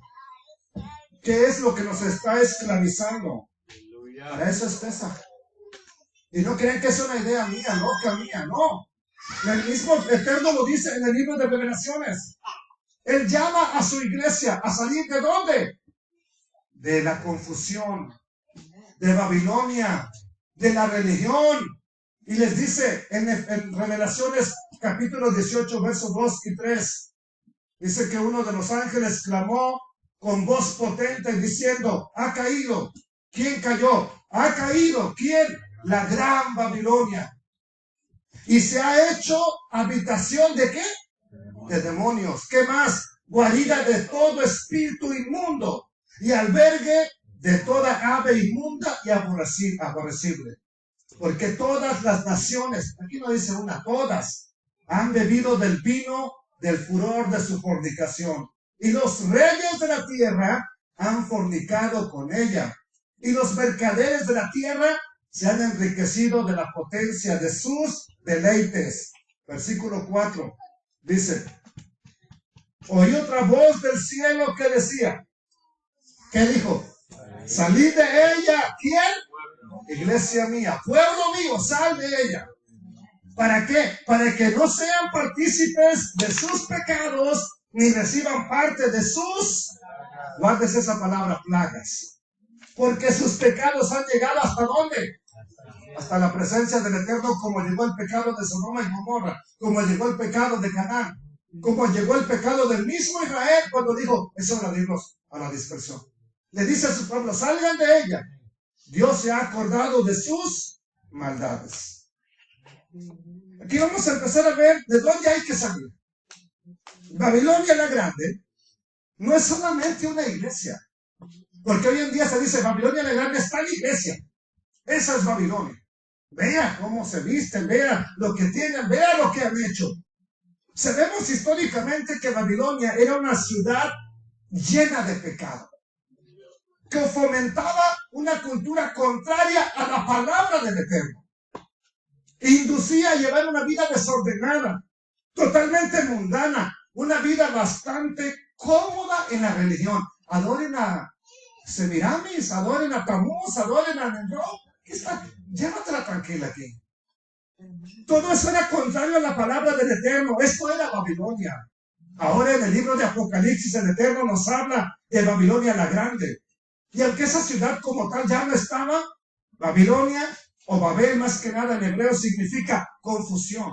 ¿Qué es lo que nos está esclavizando? Para eso es Pesaj. Y no crean que es una idea mía, loca mía, no. El mismo Eterno lo dice en el libro de Revelaciones. Él llama a su iglesia a salir ¿de dónde? De la confusión, de Babilonia, de la religión. Y les dice en Revelaciones capítulo 18, versos 2 y 3. Dice que uno de los ángeles clamó con voz potente diciendo, ha caído. ¿Quién cayó? Ha caído. ¿Quién? La gran Babilonia. Y se ha hecho habitación ¿de qué? De demonios. ¿Qué más? Guarida de todo espíritu inmundo y albergue de toda ave inmunda y aborrecible. Porque todas las naciones, aquí no dice una, todas, han bebido del vino del furor de su fornicación. Y los reyes de la tierra han fornicado con ella. Y los mercaderes de la tierra se han enriquecido de la potencia de sus deleites. Versículo 4 dice, oí otra voz del cielo que decía, ¿qué dijo? Salid de ella. ¿Quién? Iglesia mía, pueblo mío, sal de ella. ¿Para qué? Para que no sean partícipes de sus pecados, ni reciban parte de sus, guardes esa palabra, plagas. Porque sus pecados han llegado ¿hasta dónde? Hasta la presencia del Eterno, como llegó el pecado de Sodoma y Gomorra, como llegó el pecado de Canaán, como llegó el pecado del mismo Israel cuando dijo, es hora de irnos a la dispersión. Le dice a su pueblo, salgan de ella. Dios se ha acordado de sus maldades. Aquí vamos a empezar a ver de dónde hay que salir. Babilonia la Grande no es solamente una iglesia. Porque hoy en día se dice, Babilonia la Grande está en la iglesia. Esa es Babilonia. Vea cómo se visten, vea lo que tienen, vea lo que han hecho. Sabemos históricamente que Babilonia era una ciudad llena de pecado, que fomentaba una cultura contraria a la palabra del Eterno. Inducía a llevar una vida desordenada, totalmente mundana, una vida bastante cómoda en la religión. Adoren a Semiramis, adoren a Tamuz, adoren a Nemrod. Llévatela tranquila aquí. Todo eso era contrario a la palabra del Eterno. Esto era Babilonia. Ahora en el libro de Apocalipsis el Eterno nos habla de Babilonia la Grande. Y aunque esa ciudad como tal ya no estaba, Babilonia o Babel más que nada en hebreo significa confusión.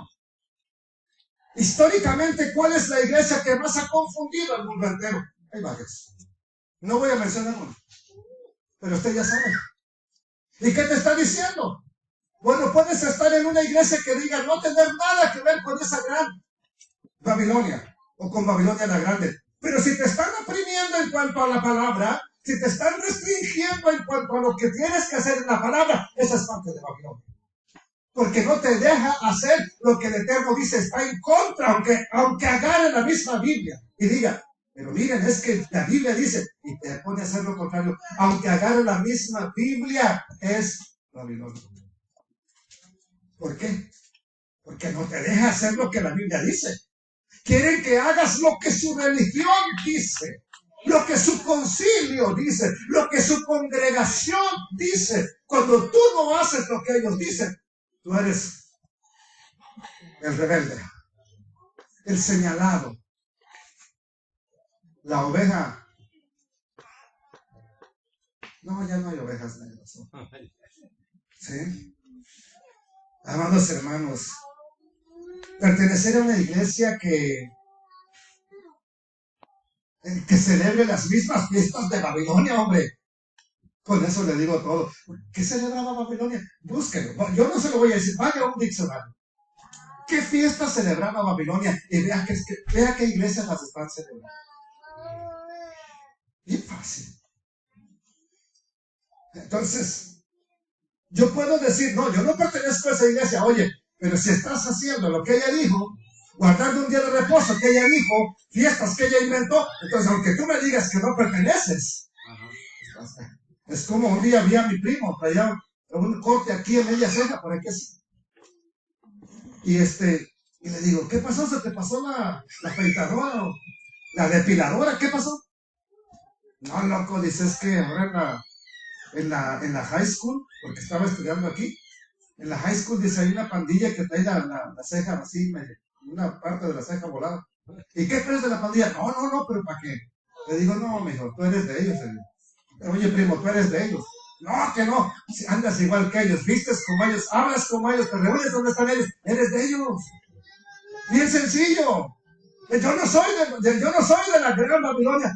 Históricamente, ¿cuál es la iglesia que más ha confundido al mundo entero? Hay varias. No voy a mencionar uno, pero usted ya sabe. ¿Y qué te está diciendo? Bueno, puedes estar en una iglesia que diga no tener nada que ver con esa gran Babilonia o con Babilonia la Grande. Pero si te están oprimiendo en cuanto a la palabra, si te están restringiendo en cuanto a lo que tienes que hacer en la palabra, esa es parte de Babilonia. Porque no te deja hacer lo que el Eterno dice, está en contra, aunque agarre la misma Biblia y diga, pero miren, es que la Biblia dice, y te pone a hacer lo contrario, aunque agarre la misma Biblia, es Babilonia. ¿Por qué? Porque no te deja hacer lo que la Biblia dice. Quieren que hagas lo que su religión dice, lo que su concilio dice, lo que su congregación dice. Cuando tú no haces lo que ellos dicen, tú eres el rebelde, el señalado, la oveja. No, ya no hay ovejas negras, ¿no? ¿Sí? Amados hermanos, pertenecer a una iglesia que celebre las mismas fiestas de Babilonia, hombre. Con eso le digo todo. ¿Qué celebraba Babilonia? Búsquelo. Yo no se lo voy a decir. Vaya a un diccionario. ¿Qué fiesta celebraba Babilonia? Y vea qué iglesias las están celebrando. Bien fácil. Entonces, yo puedo decir, no, yo no pertenezco a esa iglesia. Oye, pero si estás haciendo lo que ella dijo, guardando un día de reposo que ella dijo, fiestas que ella inventó, entonces aunque tú me digas que no perteneces, es como un día vi a mi primo, traía un corte aquí en media ceja, por aquí así. Y le digo, ¿qué pasó? ¿Se te pasó la afeitadora o la depiladora? ¿Qué pasó? No, loco, dice, es que ahora en la high school, porque estaba estudiando aquí, en la high school dice, hay una pandilla que trae la ceja así, una parte de la ceja volada. ¿Y qué crees de la pandilla? No, pero ¿para qué? Le digo, no, mijo, tú eres de ellos. Oye, primo, tú eres de ellos. No, que no. Si andas igual que ellos, vistes como ellos, hablas como ellos, te reúnes donde están ellos, eres de ellos. Bien sencillo. Yo no soy de la gran Babilonia.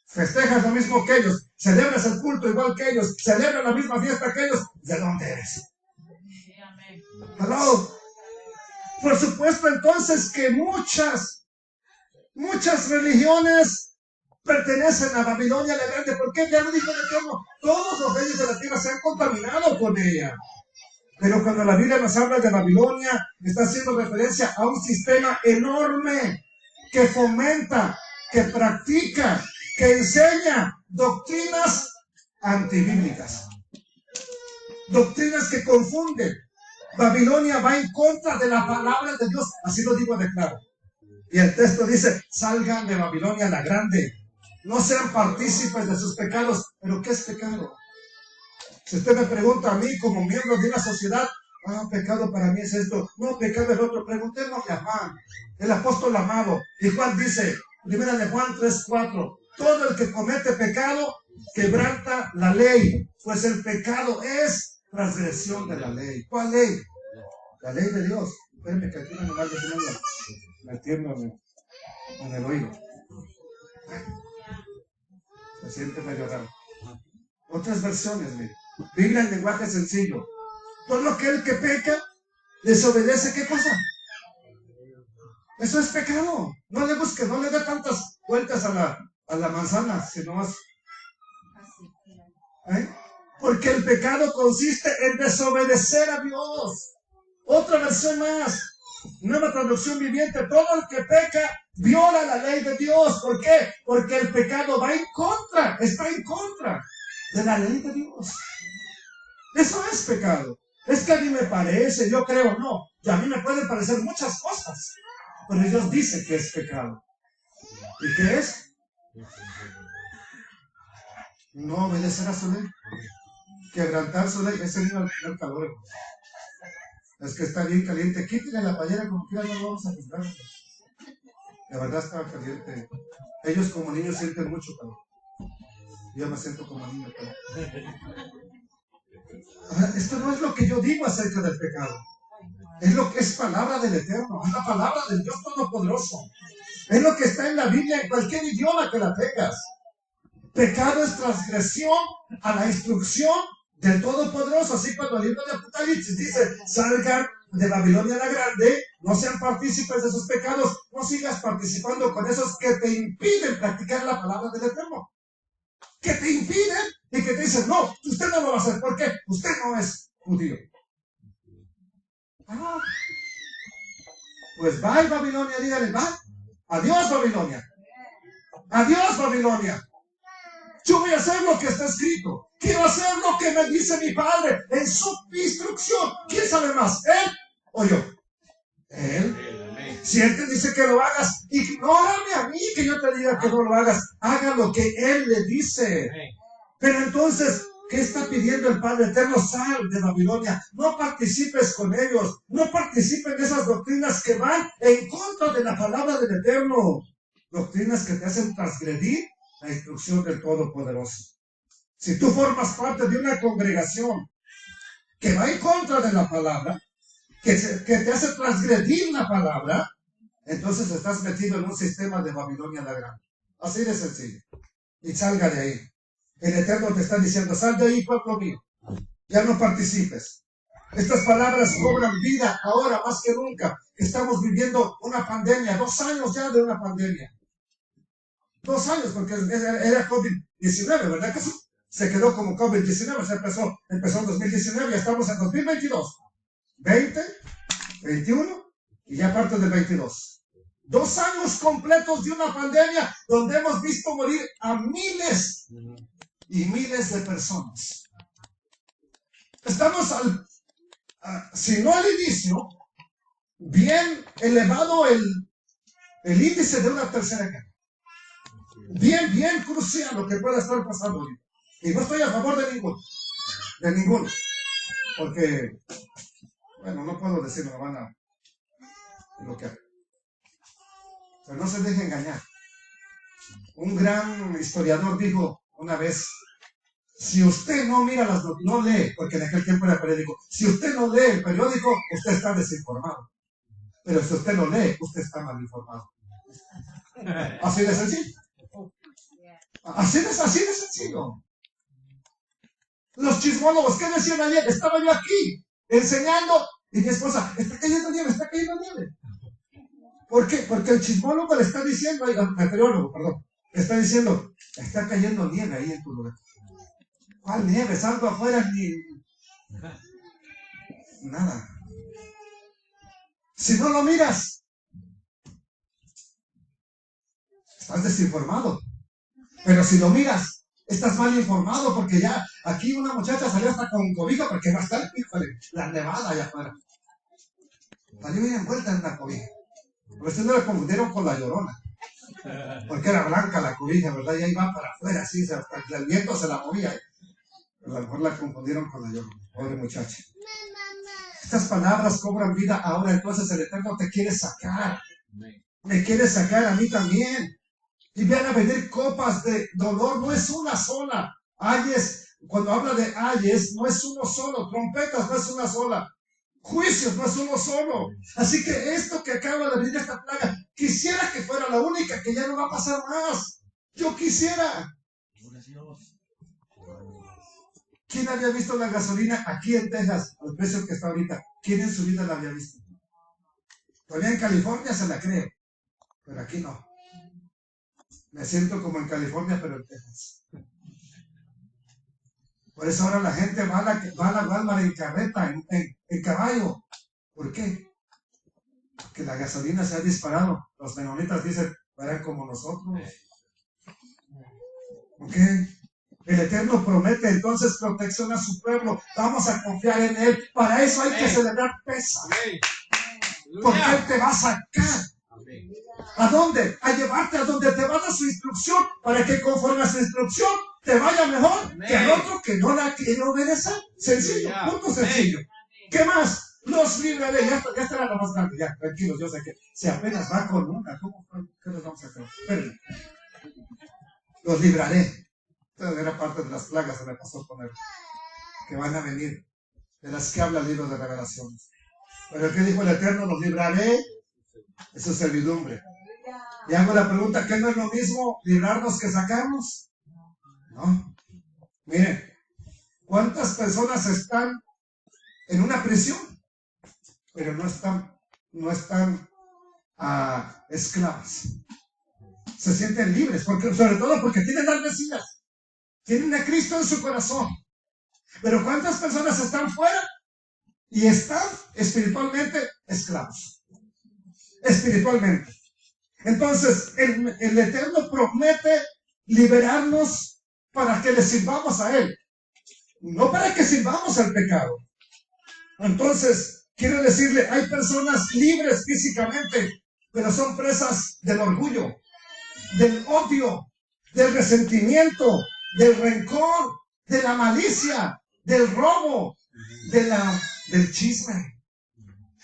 Festejas lo mismo que ellos, celebras el culto igual que ellos, celebras la misma fiesta que ellos. ¿De dónde eres? Hello. Por supuesto, entonces, que muchas religiones pertenecen a Babilonia la Grande. ¿Por qué? Ya lo dijo el Eterno. Todos los reyes de la tierra se han contaminado con ella. Pero cuando la Biblia nos habla de Babilonia, está haciendo referencia a un sistema enorme que fomenta, que practica, que enseña doctrinas antibíblicas. Doctrinas que confunden. Babilonia va en contra de la palabra de Dios. Así lo digo de claro. Y el texto dice, salgan de Babilonia la Grande. No sean partícipes de sus pecados. ¿Pero qué es pecado? Si usted me pregunta a mí como miembro de una sociedad, pecado para mí es esto, no, pecado es otro, preguntémosle a Juan, el apóstol amado. Y Juan dice, primera de Juan 3:4, todo el que comete pecado quebranta la ley, pues el pecado es transgresión de la ley. ¿Cuál ley? La ley de Dios. Espérenme que aquí no me vaya metiéndome en el oído. Se siente medio raro. Otras versiones, mire. Biblia en lenguaje sencillo. Todo aquel que peca, desobedece, ¿qué cosa? Eso es pecado. No le busque, no le dé tantas vueltas a la manzana, sino más. Porque el pecado consiste en desobedecer a Dios. Otra versión más. Nueva traducción viviente. Todo el que peca viola la ley de Dios. ¿Por qué? Porque el pecado va en contra, está en contra de la ley de Dios. Eso es pecado. Es que a mí me parece, yo creo, no. Y a mí me pueden parecer muchas cosas. Pero Dios dice que es pecado. ¿Y qué es? No obedecer a su ley. Quebrantar su ley. Ese vino al primer calor. Es que está bien caliente. Quítale la payera como quiera, no lo vamos a juzgar. La verdad estaba caliente. Ellos como niños sienten mucho calor. Yo me siento como niño. Ahora, esto no es lo que yo digo acerca del pecado. Es lo que es palabra del Eterno. Es la palabra del Dios Todopoderoso. Es lo que está en la Biblia en cualquier idioma que la tengas. Pecado es transgresión a la instrucción del Todopoderoso. Así cuando el libro de Apocalipsis dice, salgan de Babilonia la Grande, no sean partícipes de sus pecados, no sigas participando con esos que te impiden practicar la palabra del Eterno. Que te impiden y que te dicen, no, usted no lo va a hacer. ¿Por qué? Usted no es judío. Ah, pues bye Babilonia, dígale, bye. Adiós Babilonia. Adiós Babilonia. Yo voy a hacer lo que está escrito. Quiero hacer lo que me dice mi padre en su instrucción. ¿Quién sabe más? ¿Él o yo? Él. Si Él te dice que lo hagas, ignórame a mí que yo te diga que no lo hagas. Haga lo que Él le dice. Pero entonces, ¿qué está pidiendo el Padre Eterno? Sal de Babilonia. No participes con ellos. No participes de esas doctrinas que van en contra de la palabra del Eterno. Doctrinas que te hacen transgredir la instrucción del Todopoderoso. Si tú formas parte de una congregación que va en contra de la palabra, que te hace transgredir la palabra, entonces estás metido en un sistema de Babilonia la Grande. Así de sencillo. Y salga de ahí. El Eterno te está diciendo, sal de ahí, pueblo mío. Ya no participes. Estas palabras cobran vida ahora más que nunca. Estamos viviendo una pandemia, 2 años ya de una pandemia. 2 años, porque era COVID-19, ¿verdad que sí? Se quedó como COVID-19, se empezó en 2019 y estamos en 2022. 20, 21 y ya parte del 22. 2 años completos de una pandemia donde hemos visto morir a miles y miles de personas. Estamos si no al inicio, bien elevado el índice de una tercera guerra. Bien crucial lo que pueda estar pasando hoy. Y no estoy a favor de ninguno. Porque, bueno, no puedo decirlo, me van a bloquear. Pero no se deje engañar. Un gran historiador dijo una vez, si usted no mira no lee, porque en aquel tiempo era periódico, si usted no lee el periódico, usted está desinformado. Pero si usted no lee, usted está mal informado. Así de sencillo. Así de sencillo. Los chismólogos, ¿qué decían ayer? Estaba yo aquí, enseñando, y mi esposa, está cayendo nieve. ¿Por qué? Porque el chismólogo le está diciendo, meteorólogo, perdón, le está diciendo, está cayendo nieve ahí en tu lugar. ¿Cuál nieve? Salgo afuera ni nada. Si no lo miras, estás desinformado. Pero si lo miras, estás mal informado, porque ya aquí una muchacha salió hasta con cobija porque va a estar, híjole, la nevada allá afuera. Salió bien envuelta en la cobija. Pero ustedes no la confundieron con la Llorona, porque era blanca la cobija, ¿verdad? Y ahí va para afuera, así, hasta el viento se la movía. Pero a lo mejor la confundieron con la Llorona, pobre muchacha. Estas palabras cobran vida ahora, entonces el Eterno te quiere sacar. Me quiere sacar a mí también. Y van a venir copas de dolor, no es una sola. Ayes, cuando habla de ayes, no es uno solo. Trompetas no es una sola. Juicios no es uno solo. Así que esto que acaba de venir, esta plaga, quisiera que fuera la única, que ya no va a pasar más. Yo quisiera. ¿Quién había visto la gasolina aquí en Texas, al precio que está ahorita? ¿Quién en su vida la había visto? Todavía en California se la creo, pero aquí no. Me siento como en California, pero en Texas. Por eso ahora la gente va a la Walmart en carreta, en caballo. ¿Por qué? Porque la gasolina se ha disparado. Los menonitas dicen, eran como nosotros. ¿Ok? El Eterno promete entonces protección a su pueblo. Vamos a confiar en Él. Para eso hay que celebrar Pesaj. Porque Él te va a sacar. ¿A dónde? A llevarte a donde te va a dar su instrucción, para que conforme a su instrucción te vaya mejor que al otro que no la quiere obedecer. Sencillo, punto sencillo. ¿Qué más? Los libraré. Ya estará la más grande. Ya, tranquilos, yo sé que si apenas va con una, ¿qué nos vamos a hacer? Espérenme. Los libraré. Entonces era parte de las plagas, se me pasó poner, que van a venir, de las que habla el libro de Revelaciones. Pero ¿qué dijo el Eterno? Los libraré de su servidumbre. Y hago la pregunta, ¿qué no es lo mismo librarnos que sacarnos? ¿no? Miren, ¿cuántas personas están en una prisión? Pero no están esclavas. Se sienten libres, sobre todo porque tienen al Mesías. Tienen a Cristo en su corazón. Pero ¿cuántas personas están fuera? Y están espiritualmente esclavos. Espiritualmente. Entonces, el Eterno promete liberarnos para que le sirvamos a Él. No para que sirvamos al pecado. Entonces, quiero decirle, hay personas libres físicamente, pero son presas del orgullo, del odio, del resentimiento, del rencor, de la malicia, del robo, del chisme.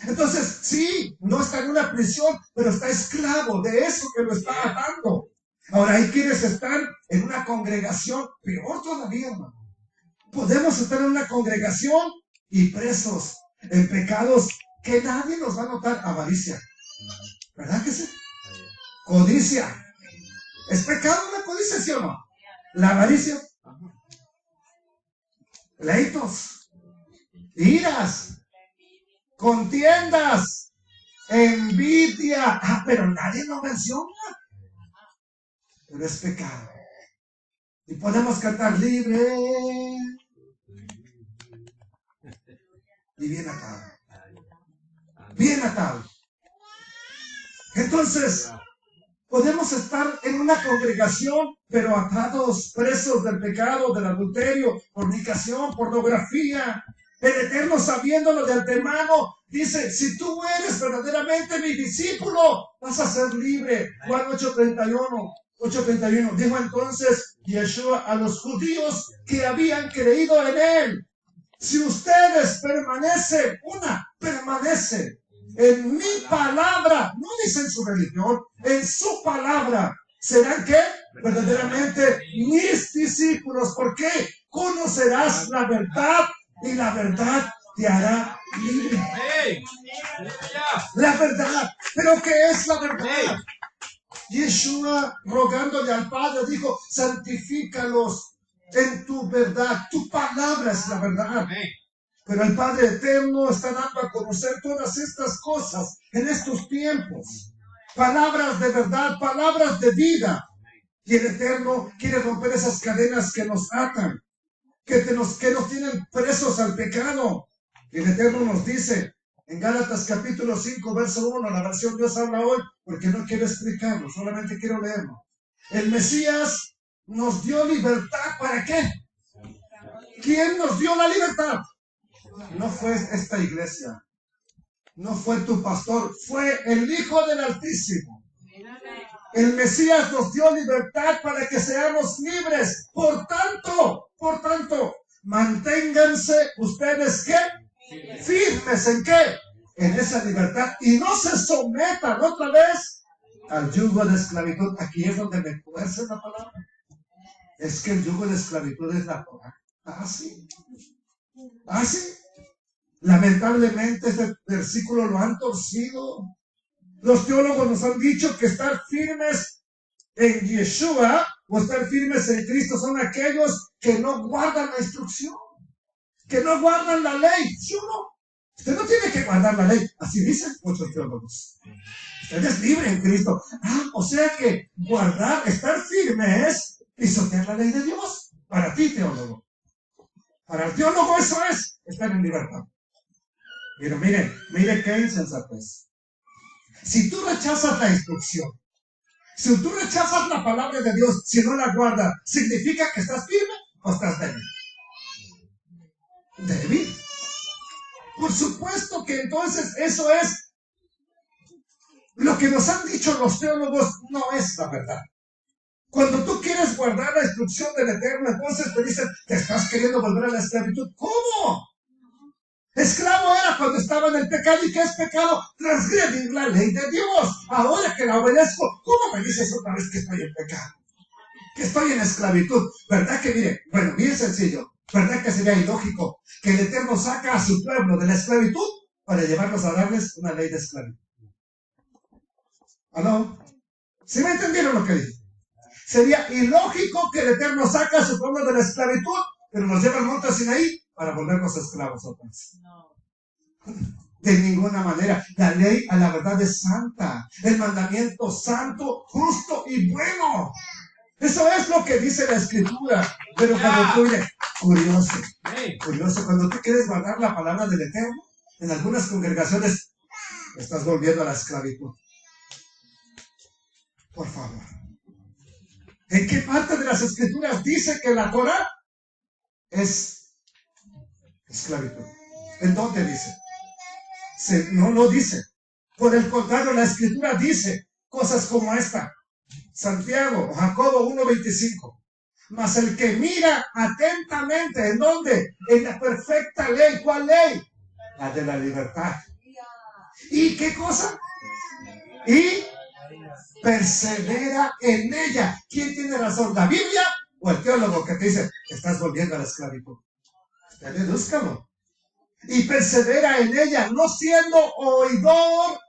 Entonces, sí, no está en una prisión, pero está esclavo de eso que lo está atando. Ahora, hay quienes están en una congregación, peor todavía, hermano. Podemos estar en una congregación y presos en pecados que nadie nos va a notar. Avaricia, ¿verdad que sí? Codicia. ¿Es pecado la codicia, sí o no? La avaricia. Pleitos, iras, contiendas, envidia. Pero nadie lo menciona. Pero es pecado. Y podemos cantar libre y bien atado. Bien atado. Entonces, podemos estar en una congregación, pero atados, presos del pecado, del adulterio, fornicación, pornografía. El Eterno, sabiéndolo de antemano, dice, si tú eres verdaderamente mi discípulo, vas a ser libre. Juan 8:31. Dijo entonces Yeshua a los judíos que habían creído en él: si ustedes permanecen en mi palabra, no dicen su religión, en su palabra, serán ¿qué? Verdaderamente mis discípulos. ¿Por qué? Conocerás la verdad y la verdad te hará libre. La verdad. ¿Pero qué es la verdad? Yeshua, rogándole al Padre, dijo: santifícalos en tu verdad. Tu palabra es la verdad. Pero el Padre Eterno está dando a conocer todas estas cosas en estos tiempos. Palabras de verdad, palabras de vida. Y el Eterno quiere romper esas cadenas que nos atan, que nos tienen presos al pecado. Y el Eterno nos dice en Gálatas capítulo 5, verso 1, la versión Dios habla hoy, porque no quiero explicarlo, solamente quiero leerlo. El Mesías nos dio libertad. ¿Para qué? ¿Quién nos dio la libertad? No fue esta iglesia, no fue tu pastor, fue el Hijo del Altísimo. El Mesías nos dio libertad para que seamos libres. Por tanto, manténganse ustedes ¿qué? Firmes en qué? En esa libertad, y no se sometan otra vez al yugo de esclavitud. Aquí es donde me tuerce la palabra. Es que el yugo de esclavitud es la Torah. Sí. Sí. Lamentablemente este versículo lo han torcido. Los teólogos nos han dicho que estar firmes en Yeshua o estar firmes en Cristo son aquellos que no guardan la instrucción, que no guardan la ley. ¿Sí o no? Usted no tiene que guardar la ley. Así dicen muchos teólogos. Usted es libre en Cristo. O sea que estar firme es pisotear la ley de Dios. Para ti, teólogo. Para el teólogo eso es estar en libertad. Pero mire qué insensatez. Si tú rechazas la instrucción, si tú rechazas la palabra de Dios, si no la guardas, ¿significa que estás firme o estás débil? Débil. Por supuesto que entonces eso es lo que nos han dicho los teólogos, no es la verdad. Cuando tú quieres guardar la instrucción del Eterno, entonces te dicen que estás queriendo volver a la esclavitud. ¿Cómo? Esclavo era cuando estaba en el pecado. ¿Y qué es pecado? Transgredir la ley de Dios. Ahora que la obedezco, ¿cómo me dices otra vez que estoy en pecado? Que estoy en esclavitud. ¿Verdad que bien sencillo? ¿Verdad que sería ilógico que el Eterno saca a su pueblo de la esclavitud para llevarlos a darles una ley de esclavitud? ¿Aló? ¿Sí me entendieron lo que dije? Sería ilógico que el Eterno saque a su pueblo de la esclavitud, pero nos lleva al monte Sinaí para volvernos esclavos otra vez. No. De ninguna manera. La ley a la verdad es santa. El mandamiento santo, justo y bueno. Eso es lo que dice la Escritura. Pero cuando tú eres curioso, cuando tú quieres guardar la palabra del Eterno, en algunas congregaciones estás volviendo a la esclavitud. Por favor. ¿En qué parte de las Escrituras dice que la Torah es esclavitud? ¿En dónde dice? No dice. Por el contrario, la Escritura dice cosas como esta. Santiago, Jacobo 1:25. Mas el que mira atentamente, ¿en dónde? En la perfecta ley. ¿Cuál ley? La de la libertad. ¿Y qué cosa? Y persevera en ella. ¿Quién tiene razón? ¿La Biblia o el teólogo que te dice estás volviendo a la esclavitud? Usted dedúzcalo. Y persevera en ella, no siendo oidor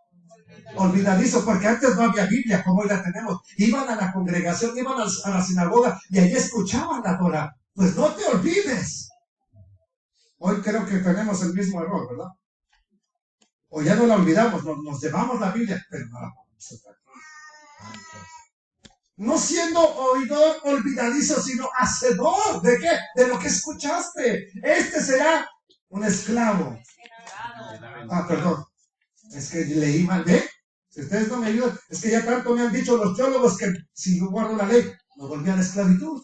olvidadizo, porque antes no había Biblia como hoy la tenemos. Iban a la congregación, iban a la sinagoga y allí escuchaban la Torah. Pues no te olvides. Hoy creo que tenemos el mismo error, ¿verdad? O ya no la olvidamos, nos llevamos la Biblia, pero no la ponemos otra vez. No siendo oidor olvidadizo, sino hacedor. ¿De qué? De lo que escuchaste. Este será un esclavo. Perdón. Es que leí mal, ¿ve? Si ustedes no me ayudan, es que ya tanto me han dicho los teólogos que si yo guardo la ley, no volví a la esclavitud.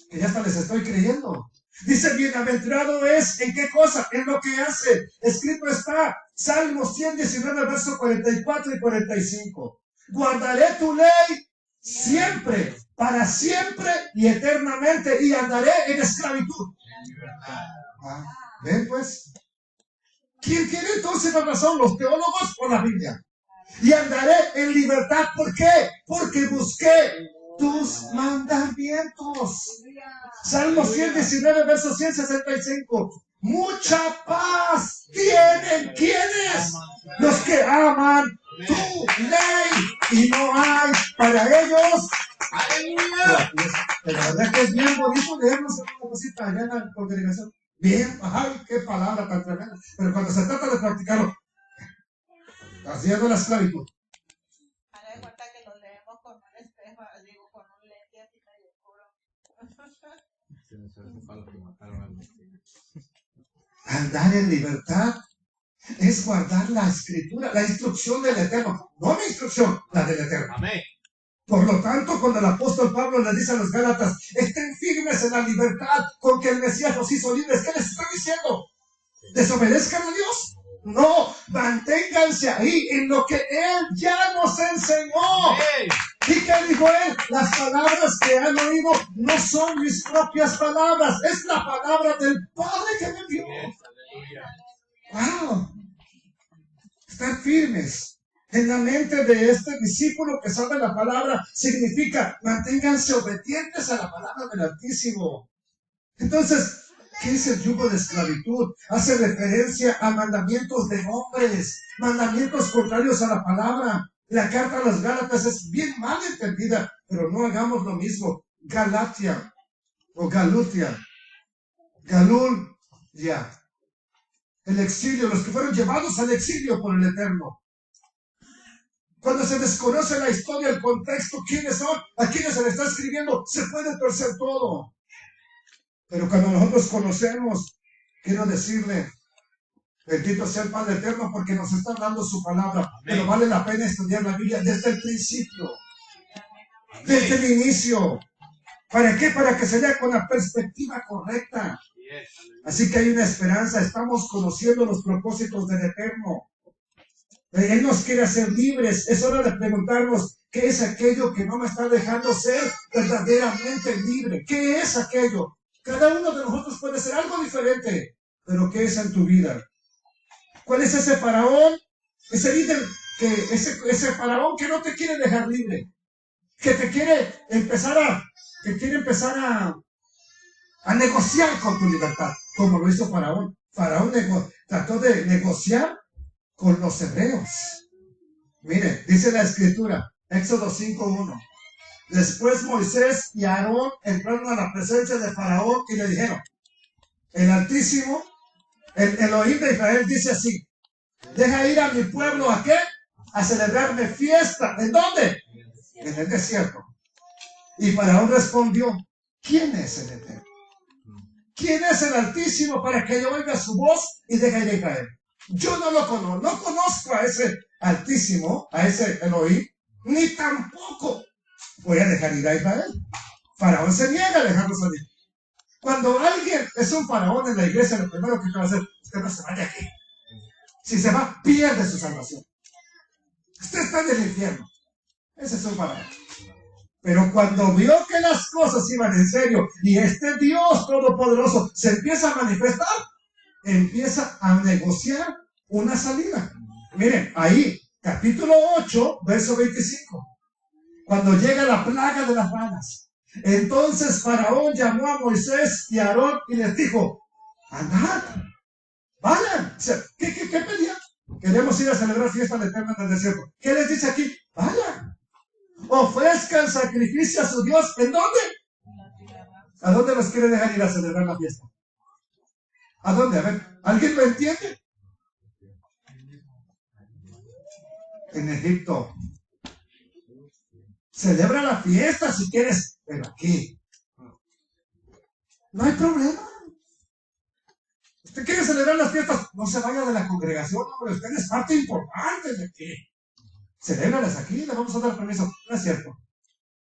Que ya hasta les estoy creyendo. Dice, bienaventurado es, ¿en qué cosa? En lo que hace. Escrito está, Salmos 119, versos 44 y 45. Guardaré tu ley siempre, para siempre y eternamente, y andaré en esclavitud. ¿Ven pues? ¿Quién tiene entonces la razón, los teólogos o la Biblia? Y andaré en libertad, ¿por qué? Porque busqué tus mandamientos. Salmo 119, verso 165. Mucha paz tienen, ¿quiénes? Los que aman tu ley, y no hay para ellos. ¡Aleluya! Pero la verdad que es bien bonito leernos una cosita allá en la congregación. Bien, ay, qué palabra tan tremenda. Pero cuando se trata de practicarlo, haciendo la esclavitud. Haga de cuenta que lo leemos con un espejo, digo, con un lente así medio oscuro. Andar en libertad es guardar la Escritura, la instrucción del Eterno. No mi instrucción, la del Eterno. Amén. Por lo tanto, cuando el apóstol Pablo le dice a los Gálatas, estén firmes en la libertad con que el Mesías los hizo libres, ¿qué les está diciendo? ¿Desobedezcan a Dios? No, manténganse ahí en lo que Él ya nos enseñó. Amén. ¿Y qué dijo Él? Las palabras que han oído no son mis propias palabras, es la palabra del Padre que me dio. ¡Wow! Estar firmes en la mente de este discípulo que sabe la palabra significa manténganse obedientes a la palabra del Altísimo. Entonces, ¿qué es el yugo de esclavitud? Hace referencia a mandamientos de hombres, mandamientos contrarios a la palabra. La carta a los Gálatas es bien mal entendida, pero no hagamos lo mismo. Galatia o Galutia, Galul, ya. El exilio, los que fueron llevados al exilio por el Eterno. Cuando se desconoce la historia, el contexto, quiénes son, a quiénes se le está escribiendo, se puede torcer todo. Pero cuando nosotros conocemos, quiero decirle, bendito sea el Padre Eterno porque nos está dando su palabra. Amén. Pero vale la pena estudiar la Biblia desde el principio, amén, desde el inicio. ¿Para qué? Para que se vea con la perspectiva correcta. Así que hay una esperanza, estamos conociendo los propósitos del Eterno. Él nos quiere hacer libres. Es hora de preguntarnos, ¿qué es aquello que no me está dejando ser verdaderamente libre? ¿Qué es aquello? Cada uno de nosotros puede ser algo diferente, pero ¿qué es en tu vida? ¿Cuál es ese faraón? Ese líder, ese faraón que no te quiere dejar libre, que te quiere empezar a negociar con tu libertad, como lo hizo Faraón. Faraón trató de negociar con los hebreos. Mire, dice la Escritura, Éxodo 5:1. Después Moisés y Aarón entraron a la presencia de Faraón y le dijeron, el Altísimo, el Elohim de Israel dice así, deja ir a mi pueblo, ¿a qué? A celebrarme fiesta. ¿En dónde? En el desierto. Y Faraón respondió, ¿quién es el Eterno? ¿Quién es el Altísimo para que yo oiga su voz y deje ir a Israel? Yo no lo conozco, no conozco a ese Altísimo, a ese Elohim, ni tampoco voy a dejar ir a Israel. Faraón se niega a dejarlo salir. Cuando alguien es un faraón en la iglesia, lo primero que va a hacer, usted no se vaya aquí. Si se va, pierde su salvación. Usted está en el infierno. Ese es un faraón. Pero cuando vio que las cosas iban en serio y este Dios Todopoderoso se empieza a manifestar, empieza a negociar una salida. Miren, ahí, capítulo 8, verso 25. Cuando llega la plaga de las ranas, entonces Faraón llamó a Moisés y a Aarón y les dijo, andad, vayan. ¿Qué pedían? Queremos ir a celebrar fiesta al Eterno en el desierto. ¿Qué les dice aquí? Vayan. Ofrezcan sacrificio a su Dios. ¿En dónde? ¿A dónde los quiere dejar ir a celebrar la fiesta? ¿A dónde? A ver, ¿alguien lo entiende? En Egipto. Celebra la fiesta si quieres, pero aquí no hay problema. ¿Usted quiere celebrar las fiestas? No se vaya de la congregación, hombre. Usted es parte importante de aquí. Celébralas aquí, le vamos a dar permiso. No es cierto.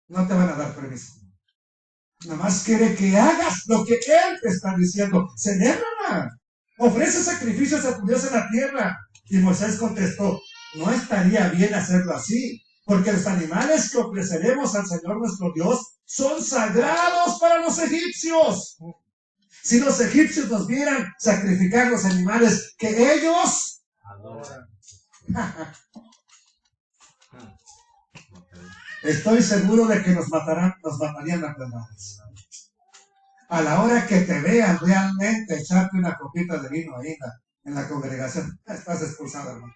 No te van a dar permiso. Nada más quiere que hagas lo que Él te está diciendo. Celébrala. Ofrece sacrificios a tu Dios en la tierra. Y Moisés contestó, no estaría bien hacerlo así, porque los animales que ofreceremos al Señor nuestro Dios son sagrados para los egipcios. Si los egipcios nos vieran sacrificar los animales que ellos adoran, estoy seguro de que nos matarían a pedradas. A la hora que te vean realmente echarte una copita de vino ahí en la congregación, estás expulsado, hermano.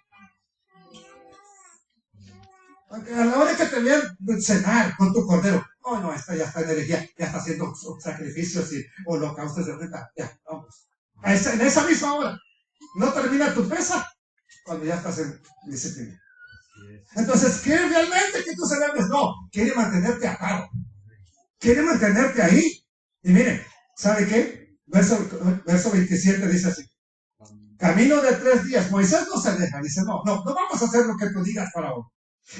A la hora que te vean cenar con tu cordero, oh no, esta ya está en herejía, ya está haciendo sacrificios y holocaustos de ofrenda, ya, vamos. En esa misma hora, no termina tu pesa cuando ya estás en disciplina. Entonces, ¿quiere realmente que tú celebres? No, quiere mantenerte atado. Quiere mantenerte ahí. Y miren, ¿sabe qué? Verso 27 dice así. Camino de 3 días. Moisés no se deja. Dice, no vamos a hacer lo que tú digas, Faraón.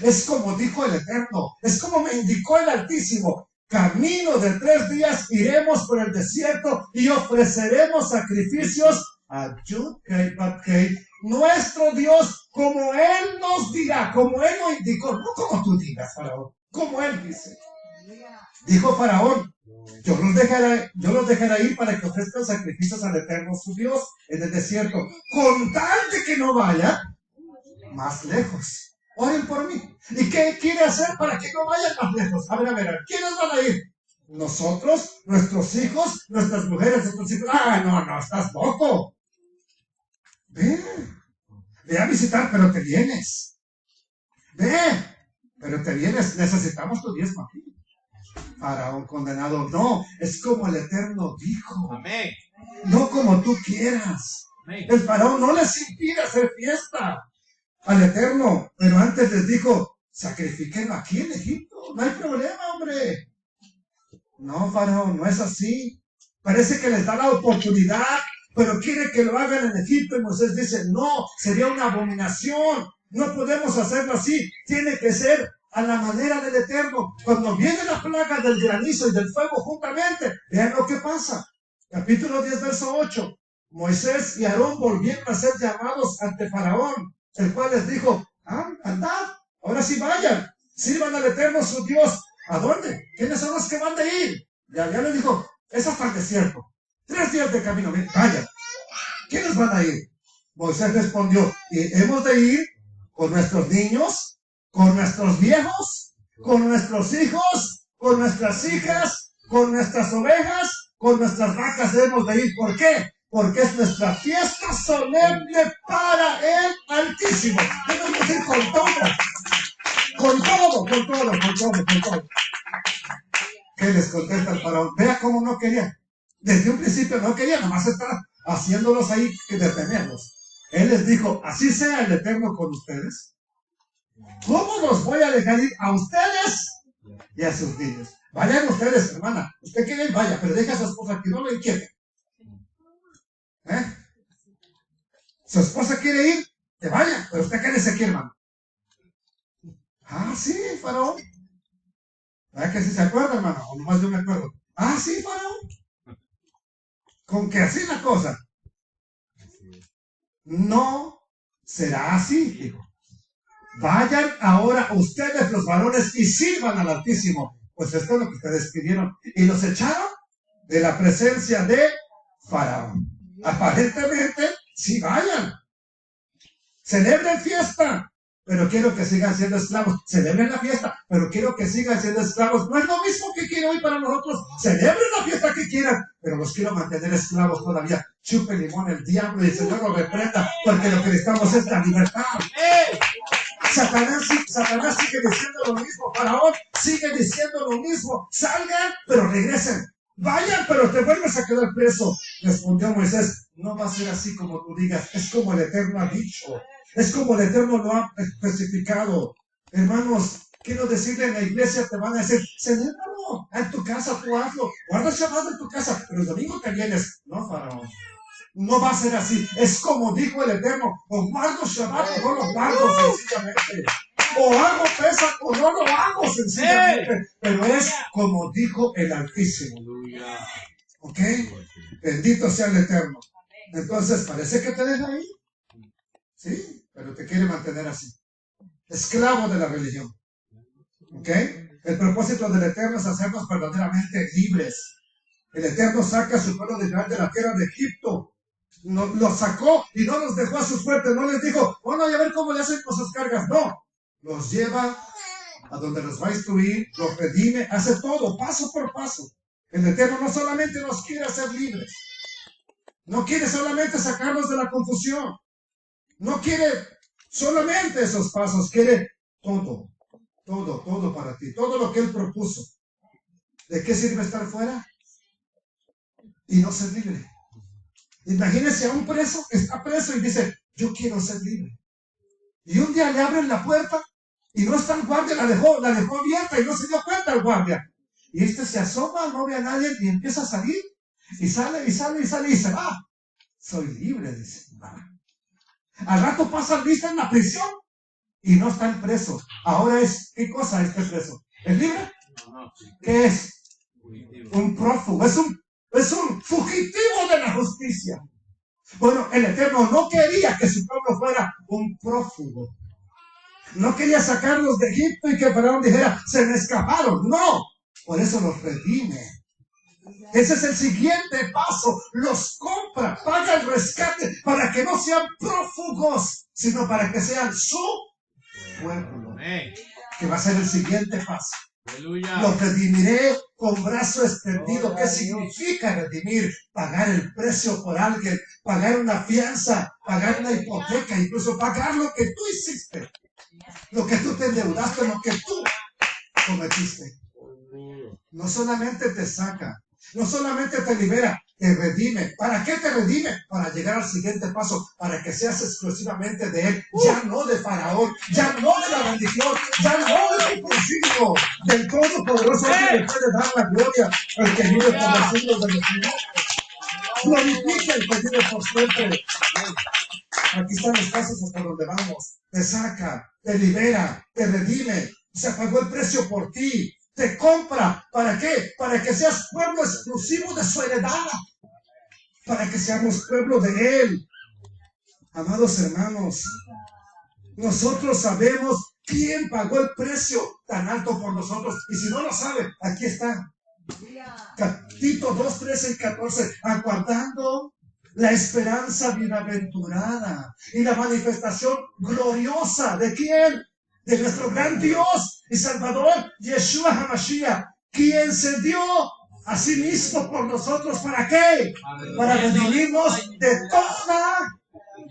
Es como dijo el Eterno. Es como me indicó el Altísimo. Camino de 3 días iremos por el desierto y ofreceremos sacrificios a Yud-Heh-Vav-Heh, nuestro Dios, como Él nos dirá, como Él nos indicó, no como tú digas, Faraón, como Él dice. Dijo Faraón, yo los dejaré ir para que ofrezcan sacrificios al Eterno su Dios en el desierto, con tal de que no vayan más lejos. Oren por mí. ¿Y qué quiere hacer para que no vayan más lejos? A ver, ¿quiénes van a ir? Nosotros, nuestros hijos, nuestras mujeres, nuestros hijos. No, estás loco. Ve a visitar, pero te vienes. Ve, pero te vienes. Necesitamos tu diezmo aquí. Faraón condenado. No, es como el Eterno dijo. Amén. No como tú quieras. Amén. El Faraón no les impide hacer fiesta al Eterno, pero antes les dijo, sacrifiquenlo aquí en Egipto. No hay problema, hombre. No, Faraón, no es así. Parece que les da la oportunidad, pero quiere que lo hagan en Egipto. Y Moisés dice, no, sería una abominación. No podemos hacerlo así. Tiene que ser a la manera del Eterno. Cuando viene la plaga del granizo y del fuego juntamente, vean lo que pasa. Capítulo 10, verso 8. Moisés y Aarón volvieron a ser llamados ante Faraón, el cual les dijo, andad, ahora sí vayan, sirvan al Eterno su Dios. ¿A dónde? ¿Quiénes son los que van de ir? Ya le dijo, es hasta el desierto. 3 días de camino, vayan. ¿Quiénes van a ir? Moisés respondió, y hemos de ir con nuestros niños, con nuestros viejos, con nuestros hijos, con nuestras hijas, con nuestras ovejas, con nuestras vacas debemos de ir. ¿Por qué? Porque es nuestra fiesta solemne para el Altísimo. Tenemos que ir con todo. Con todo. ¿Qué les contesta el faraón? Vea cómo no quería. Desde un principio no quería, nomás estar haciéndolos ahí que detenerlos. Él les dijo, así sea el Eterno con ustedes. ¿Cómo los voy a dejar ir a ustedes y a sus niños? Vayan ustedes, hermana. Usted quiere ir, vaya, pero deja a su esposa que no lo inquiete. Su esposa quiere ir, que vaya, pero usted quédese aquí, hermano. Ah, sí, faraón. ¿Verdad que sí se acuerda, hermano? O nomás yo me acuerdo. Ah, sí, faraón. Con que así la cosa. No será así, dijo. Vayan ahora ustedes los varones y sirvan al Altísimo. Pues esto es lo que ustedes pidieron. Y los echaron de la presencia de Faraón. Aparentemente, sí vayan. Celebren fiesta. Pero quiero que sigan siendo esclavos. Celebren la fiesta, pero quiero que sigan siendo esclavos. No es lo mismo que quiero hoy para nosotros. Celebren la fiesta que quieran, pero los quiero mantener esclavos todavía. Chupe limón el diablo y el Señor lo reprenda, porque lo que necesitamos es la libertad. Satanás sigue diciendo lo mismo. Faraón sigue diciendo lo mismo. Salgan, pero regresen. Vayan, pero te vuelves a quedar preso. Respondió Moisés, no va a ser así como tú digas. Es como el Eterno ha dicho. Es como el Eterno lo ha especificado. Hermanos, quiero decirle, en la iglesia te van a decir, celébralo, en tu casa tú hazlo, guarda Shabbat en tu casa, pero el domingo te vienes. No, Faraón, no va a ser así. Es como dijo el Eterno, o guardo Shabbat o no lo guardo sencillamente. O hago pesa o no lo hago sencillamente. Pero es como dijo el Altísimo. ¿Ok? Bendito sea el Eterno. Entonces, parece que te deja ahí. Sí, pero te quiere mantener así. Esclavo de la religión. ¿Ok? El propósito del Eterno es hacernos verdaderamente libres. El Eterno saca a su pueblo de Israel de la tierra de Egipto. Los sacó y no los dejó a su suerte. No les dijo, bueno, a ver cómo le hacen con sus cargas. No. Los lleva a donde los va a instruir, los redime, hace todo, paso por paso. El Eterno no solamente nos quiere hacer libres. No quiere solamente sacarnos de la confusión. No quiere solamente esos pasos, quiere todo para ti, todo lo que Él propuso. ¿De qué sirve estar fuera y no ser libre? Imagínese a un preso que está preso y dice, yo quiero ser libre. Y un día le abren la puerta y no está el guardia, la dejó abierta y no se dio cuenta el guardia. Y se asoma, no ve a nadie y empieza a salir. Y sale y se va. Soy libre, dice. Al rato pasa lista en la prisión y no está el preso. Ahora ¿qué cosa este preso? ¿Es libre? ¿Qué es? Un prófugo, es un fugitivo de la justicia. Bueno, el Eterno no quería que su pueblo fuera un prófugo. No quería sacarlos de Egipto y que Faraón dijera, se me escaparon. No, por eso los redime. Ese es el siguiente paso. Los compra, paga el rescate para que no sean prófugos, sino para que sean su pueblo. Que va a ser el siguiente paso. Los redimiré con brazo extendido. ¿Qué significa redimir? Pagar el precio por alguien, pagar una fianza, pagar una hipoteca, incluso pagar lo que tú hiciste, lo que tú te endeudaste, lo que tú cometiste. No solamente te saca, no solamente te libera, te redime. ¿Para qué te redime? Para llegar al siguiente paso, para que seas exclusivamente de Él, ya no de Faraón, ya no de la bendición, ya no de tu consigo, del Todopoderoso que le puede dar la gloria al que vive por los siglos de los siglos. Glorifica el que vive por siempre. Aquí están los pasos hasta donde vamos. Te saca, te libera, te redime, se pagó el precio por ti. Te compra, ¿para qué? Para que seas pueblo exclusivo de su heredad, para que seamos pueblo de Él. Amados hermanos, nosotros sabemos quién pagó el precio tan alto por nosotros, y si no lo sabe, aquí está. Tito 2, 13 y 14, aguardando la esperanza bienaventurada y la manifestación gloriosa ¿de quién? De nuestro gran Dios y Salvador, Yeshua HaMashiach, quien se dio a sí mismo por nosotros. ¿Para qué? Para redimirnos de toda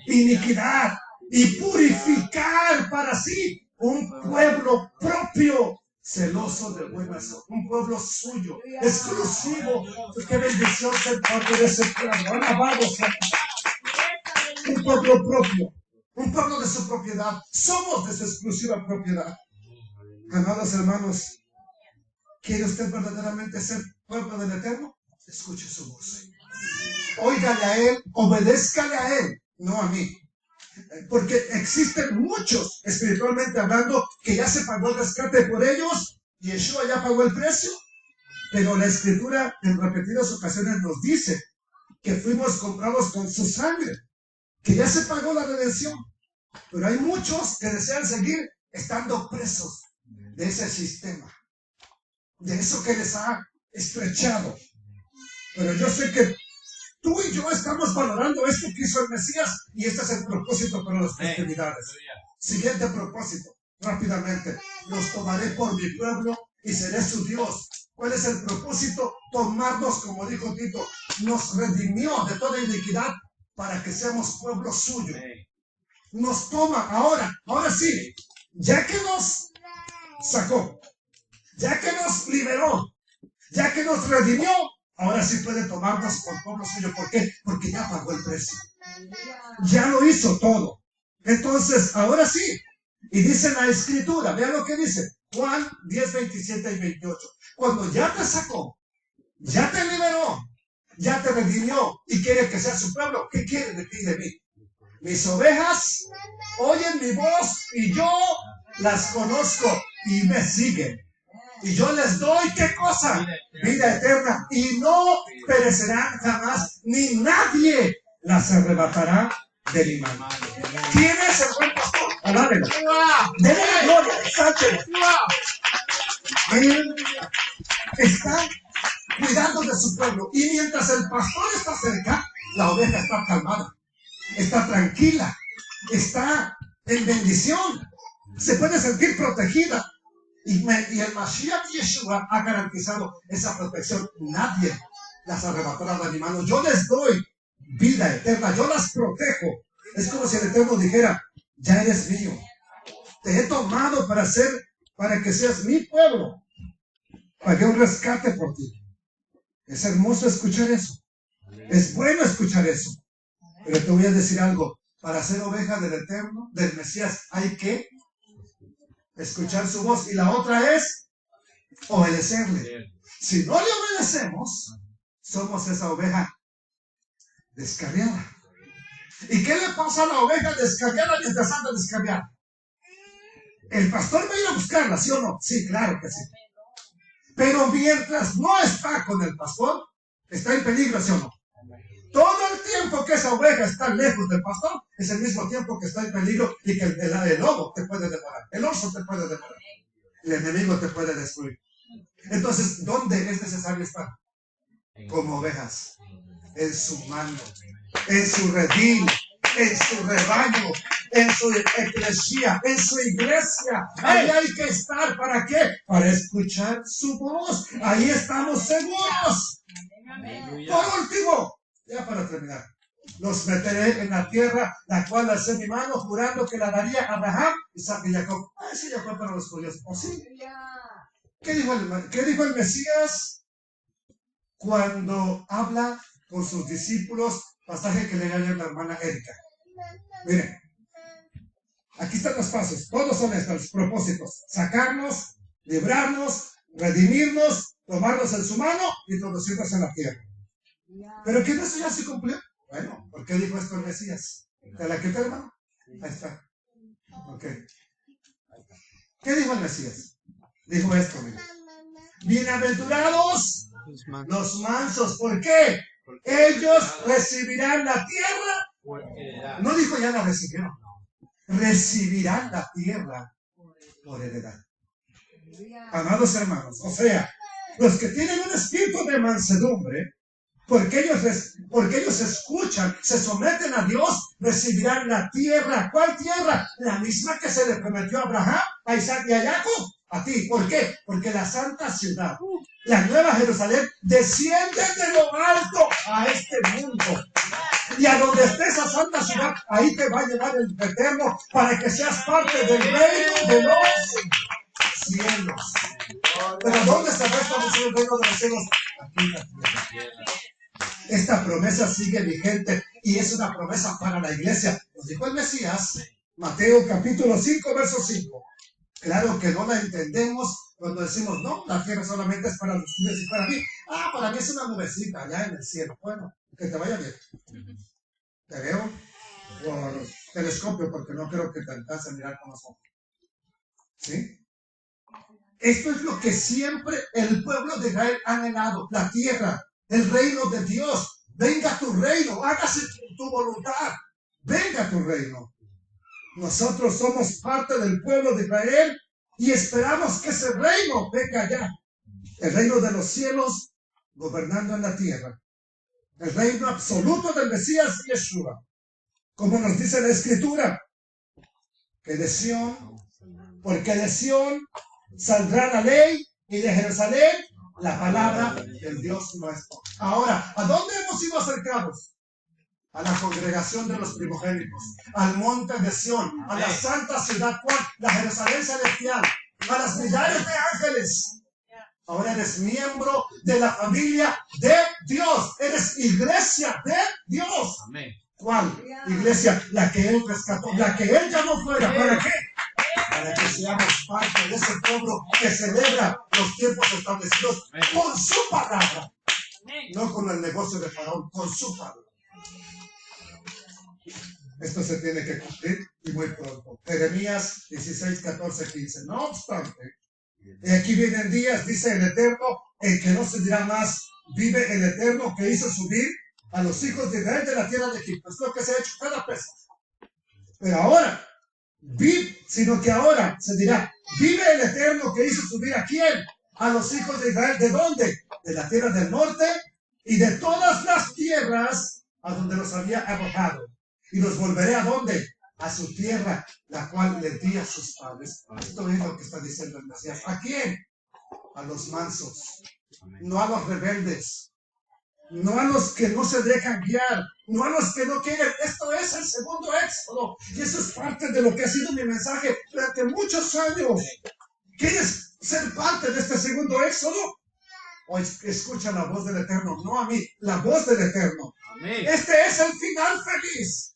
iniquidad y purificar para sí un pueblo propio, celoso de buenas obras, un pueblo suyo, exclusivo. Qué bendición ser parte de ese pueblo. Alabado sea. Un pueblo propio, un pueblo de su propiedad. Somos de su exclusiva propiedad. Amados hermanos, ¿quiere usted verdaderamente ser pueblo del Eterno? Escuche su voz. Óigale a Él, obedézcale a Él, no a mí. Porque existen muchos, espiritualmente hablando, que ya se pagó el rescate por ellos, y Yeshua ya pagó el precio. Pero la Escritura en repetidas ocasiones nos dice que fuimos comprados con su sangre, que ya se pagó la redención. Pero hay muchos que desean seguir estando presos de ese sistema, de eso que les ha estrechado. Pero yo sé que tú y yo estamos valorando esto que hizo el Mesías, y este es el propósito para las festividades. Siguiente propósito, rápidamente: los tomaré por mi pueblo y seré su Dios. ¿Cuál es el propósito? Tomarnos, como dijo Tito, nos redimió de toda iniquidad para que seamos pueblo suyo. Nos toma ahora sí, ya que nos sacó, ya que nos liberó, ya que nos redimió, ahora sí puede tomarnos por pueblo suyo. ¿Por qué? Porque ya pagó el precio. Ya lo hizo todo. Entonces, ahora sí. Y dice la Escritura, vean lo que dice Juan 10, 27 y 28. Cuando ya te sacó, ya te liberó, ya te redimió y quiere que sea su pueblo, ¿qué quiere de ti y de mí? Mis ovejas oyen mi voz y yo las conozco y me siguen. Y yo les doy, ¿qué cosa? Vida eterna. Y no perecerán jamás, ni nadie las arrebatará de mi mano. ¿Quién es el buen pastor? Alábelo. Denle la gloria, exáltelo. Él está cuidando de su pueblo. Y mientras el pastor está cerca, la oveja está calmada, está tranquila, está en bendición, se puede sentir protegida. Y el Mashiach Yeshua ha garantizado esa protección. Nadie las arrebatará de mi mano. Yo les doy vida eterna, yo las protejo. Es como si el Eterno dijera: ya eres mío, te he tomado para que seas mi pueblo. Pagué un rescate por ti. Es hermoso escuchar eso. Es bueno escuchar eso. Pero te voy a decir algo: para ser oveja del Eterno, del Mesías, hay que escuchar su voz, y la otra es obedecerle. Si no le obedecemos, somos esa oveja descarriada. ¿Y qué le pasa a la oveja descarriada mientras anda descarriada? El pastor va a ir a buscarla, ¿sí o no? Sí, claro que sí. Pero mientras no está con el pastor, está en peligro, ¿sí o no? Todo el tiempo que esa oveja está lejos del pastor, es el mismo tiempo que está en peligro, y que el lobo te puede devorar, el oso te puede devorar, el enemigo te puede destruir. Entonces, ¿dónde es necesario estar? Como ovejas, en su mano, en su redil, en su rebaño, en su eclesía, en su iglesia. Ahí hay que estar. ¿Para qué? Para escuchar su voz. Ahí estamos seguros. Por último, ya para terminar, los meteré en la tierra, la cual alcé mi mano, jurando que la daría a Abraham, Isaac y Jacob. Ese Jacob para los judíos. ¿O sí? ¿Qué dijo el Mesías cuando habla con sus discípulos? Pasaje que le ayer la hermana Erika. Miren, aquí están los pasos. Todos son estos propósitos: sacarnos, librarnos, redimirnos, tomarnos en su mano y introducirnos en la tierra. ¿Pero qué eso ya se cumplió? Bueno, ¿por qué dijo esto el Mesías? ¿Te la quité, hermano? Ahí está. Ok. ¿Qué dijo el Mesías? Dijo esto, mira: bienaventurados los mansos. ¿Por qué? Ellos recibirán la tierra. No dijo ya la recibieron. Recibirán la tierra por heredad. Amados hermanos, o sea, los que tienen un espíritu de mansedumbre, porque ellos escuchan, se someten a Dios, recibirán la tierra. ¿Cuál tierra? La misma que se le prometió a Abraham, a Isaac y a Jacob. A ti. ¿Por qué? Porque la santa ciudad, la nueva Jerusalén, desciende de lo alto a este mundo. Y a donde esté esa santa ciudad, ahí te va a llevar el Eterno para que seas parte del reino de los cielos. Pero ¿dónde se va a establecer el reino de los cielos? Aquí en la tierra. Esta promesa sigue vigente y es una promesa para la iglesia. Nos dijo el Mesías, Mateo capítulo 5, verso 5. Claro que no la entendemos cuando decimos, no, la tierra solamente es para los tuyos y para mí. Para mí es una nubecita allá en el cielo. Bueno, que te vaya bien. Te veo por telescopio porque no quiero que te alcance a mirar con los ojos. ¿Sí? Esto es lo que siempre el pueblo de Israel ha anhelado, la tierra, el reino de Dios. Venga tu reino, hágase tu voluntad. Venga tu reino. Nosotros somos parte del pueblo de Israel y esperamos que ese reino venga allá. El reino de los cielos gobernando en la tierra. El reino absoluto del Mesías Yeshua. Como nos dice la Escritura, que de Sión, porque de Sión saldrá la ley y de Jerusalén la palabra del Dios nuestro. Ahora, ¿a dónde hemos sido acercados? A la congregación de los primogénitos, al monte de Sión, a la santa ciudad, la Jerusalén celestial, a las millares de ángeles. Ahora eres miembro de la familia de Dios. Eres iglesia de Dios. Amén. ¿Cuál? Iglesia, la que Él rescató, la que Él llamó fuera. ¿Para qué? Para que seamos parte de ese pueblo que celebra los tiempos establecidos con su palabra. No con el negocio de Faraón, con su palabra. Esto se tiene que cumplir y muy pronto. Jeremías 16, 14, 15. No obstante, aquí vienen días, dice el Eterno, en que no se dirá más, vive el Eterno que hizo subir a los hijos de Israel de la tierra de Egipto. Es lo que se ha hecho cada vez. Pero ahora, sino que ahora se dirá, vive el Eterno que hizo subir ¿a quién? A los hijos de Israel. ¿De dónde? De la tierra del norte y de todas las tierras a donde los había arrojado. Y los volveré ¿a dónde? A su tierra, la cual les di a sus padres. Esto es lo que está diciendo el Mesías. ¿A quién? A los mansos, no a los rebeldes, no a los que no se dejan guiar, no a los que no quieren. Esto es el segundo éxodo. Y eso es parte de lo que ha sido mi mensaje durante muchos años. ¿Quieres ser parte de este segundo éxodo? O escucha la voz del Eterno, no a mí, la voz del Eterno. Amén. Este es el final feliz.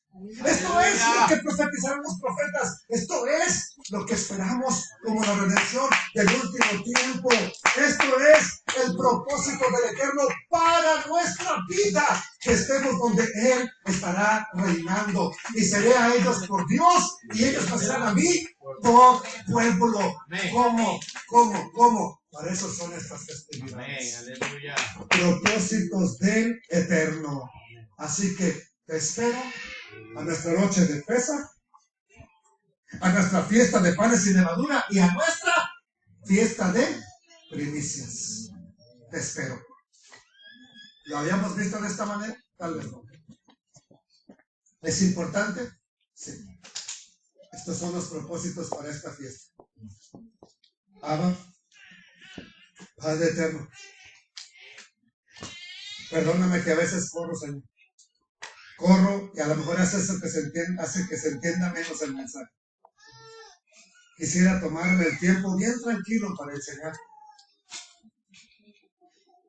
Esto es lo que profetizaron los profetas. Esto es lo que esperamos como la redención del último tiempo. Esto es el propósito del Eterno para nuestra vida. Que estemos donde Él estará reinando. Y seré a ellos por Dios y ellos me serán a mí por pueblo. ¿Cómo? Para eso son estas festividades. Amén. Aleluya. Propósitos del Eterno. Así que te espero a nuestra noche de Pesaj, a nuestra fiesta de panes y levadura y a nuestra fiesta de primicias. Te espero. ¿Lo habíamos visto de esta manera? Tal vez no. ¿Es importante? Sí. Estos son los propósitos para esta fiesta. Abba, Padre Eterno, perdóname que a veces corro, Señor. Corro y a lo mejor hace eso que hace que se entienda menos el mensaje. Quisiera tomarme el tiempo bien tranquilo para enseñar.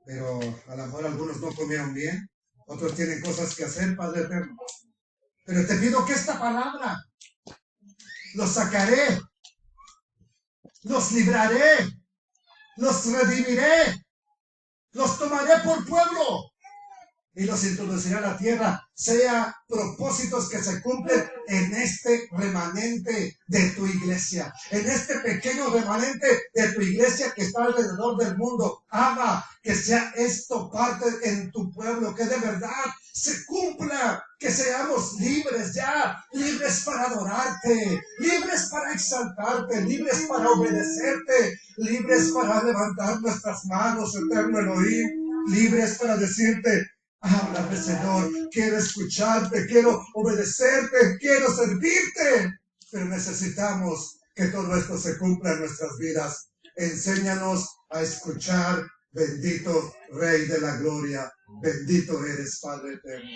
Pero a lo mejor algunos no comieron bien, otros tienen cosas que hacer, Padre Eterno. Pero te pido que esta palabra los sacaré, los libraré, los redimiré, los tomaré por pueblo y los introduciré a la tierra, sea propósitos que se cumplen en este remanente de tu iglesia, en este pequeño remanente de tu iglesia que está alrededor del mundo. Ama, que sea esto parte en tu pueblo, que de verdad se cumpla, que seamos libres ya, libres para adorarte, libres para exaltarte, libres para obedecerte, libres para levantar nuestras manos, Eterno Elohim, libres para decirte: háblame, Señor, quiero escucharte, quiero obedecerte, quiero servirte. Pero necesitamos que todo esto se cumpla en nuestras vidas. Enséñanos a escuchar, bendito Rey de la Gloria, bendito eres, Padre Eterno.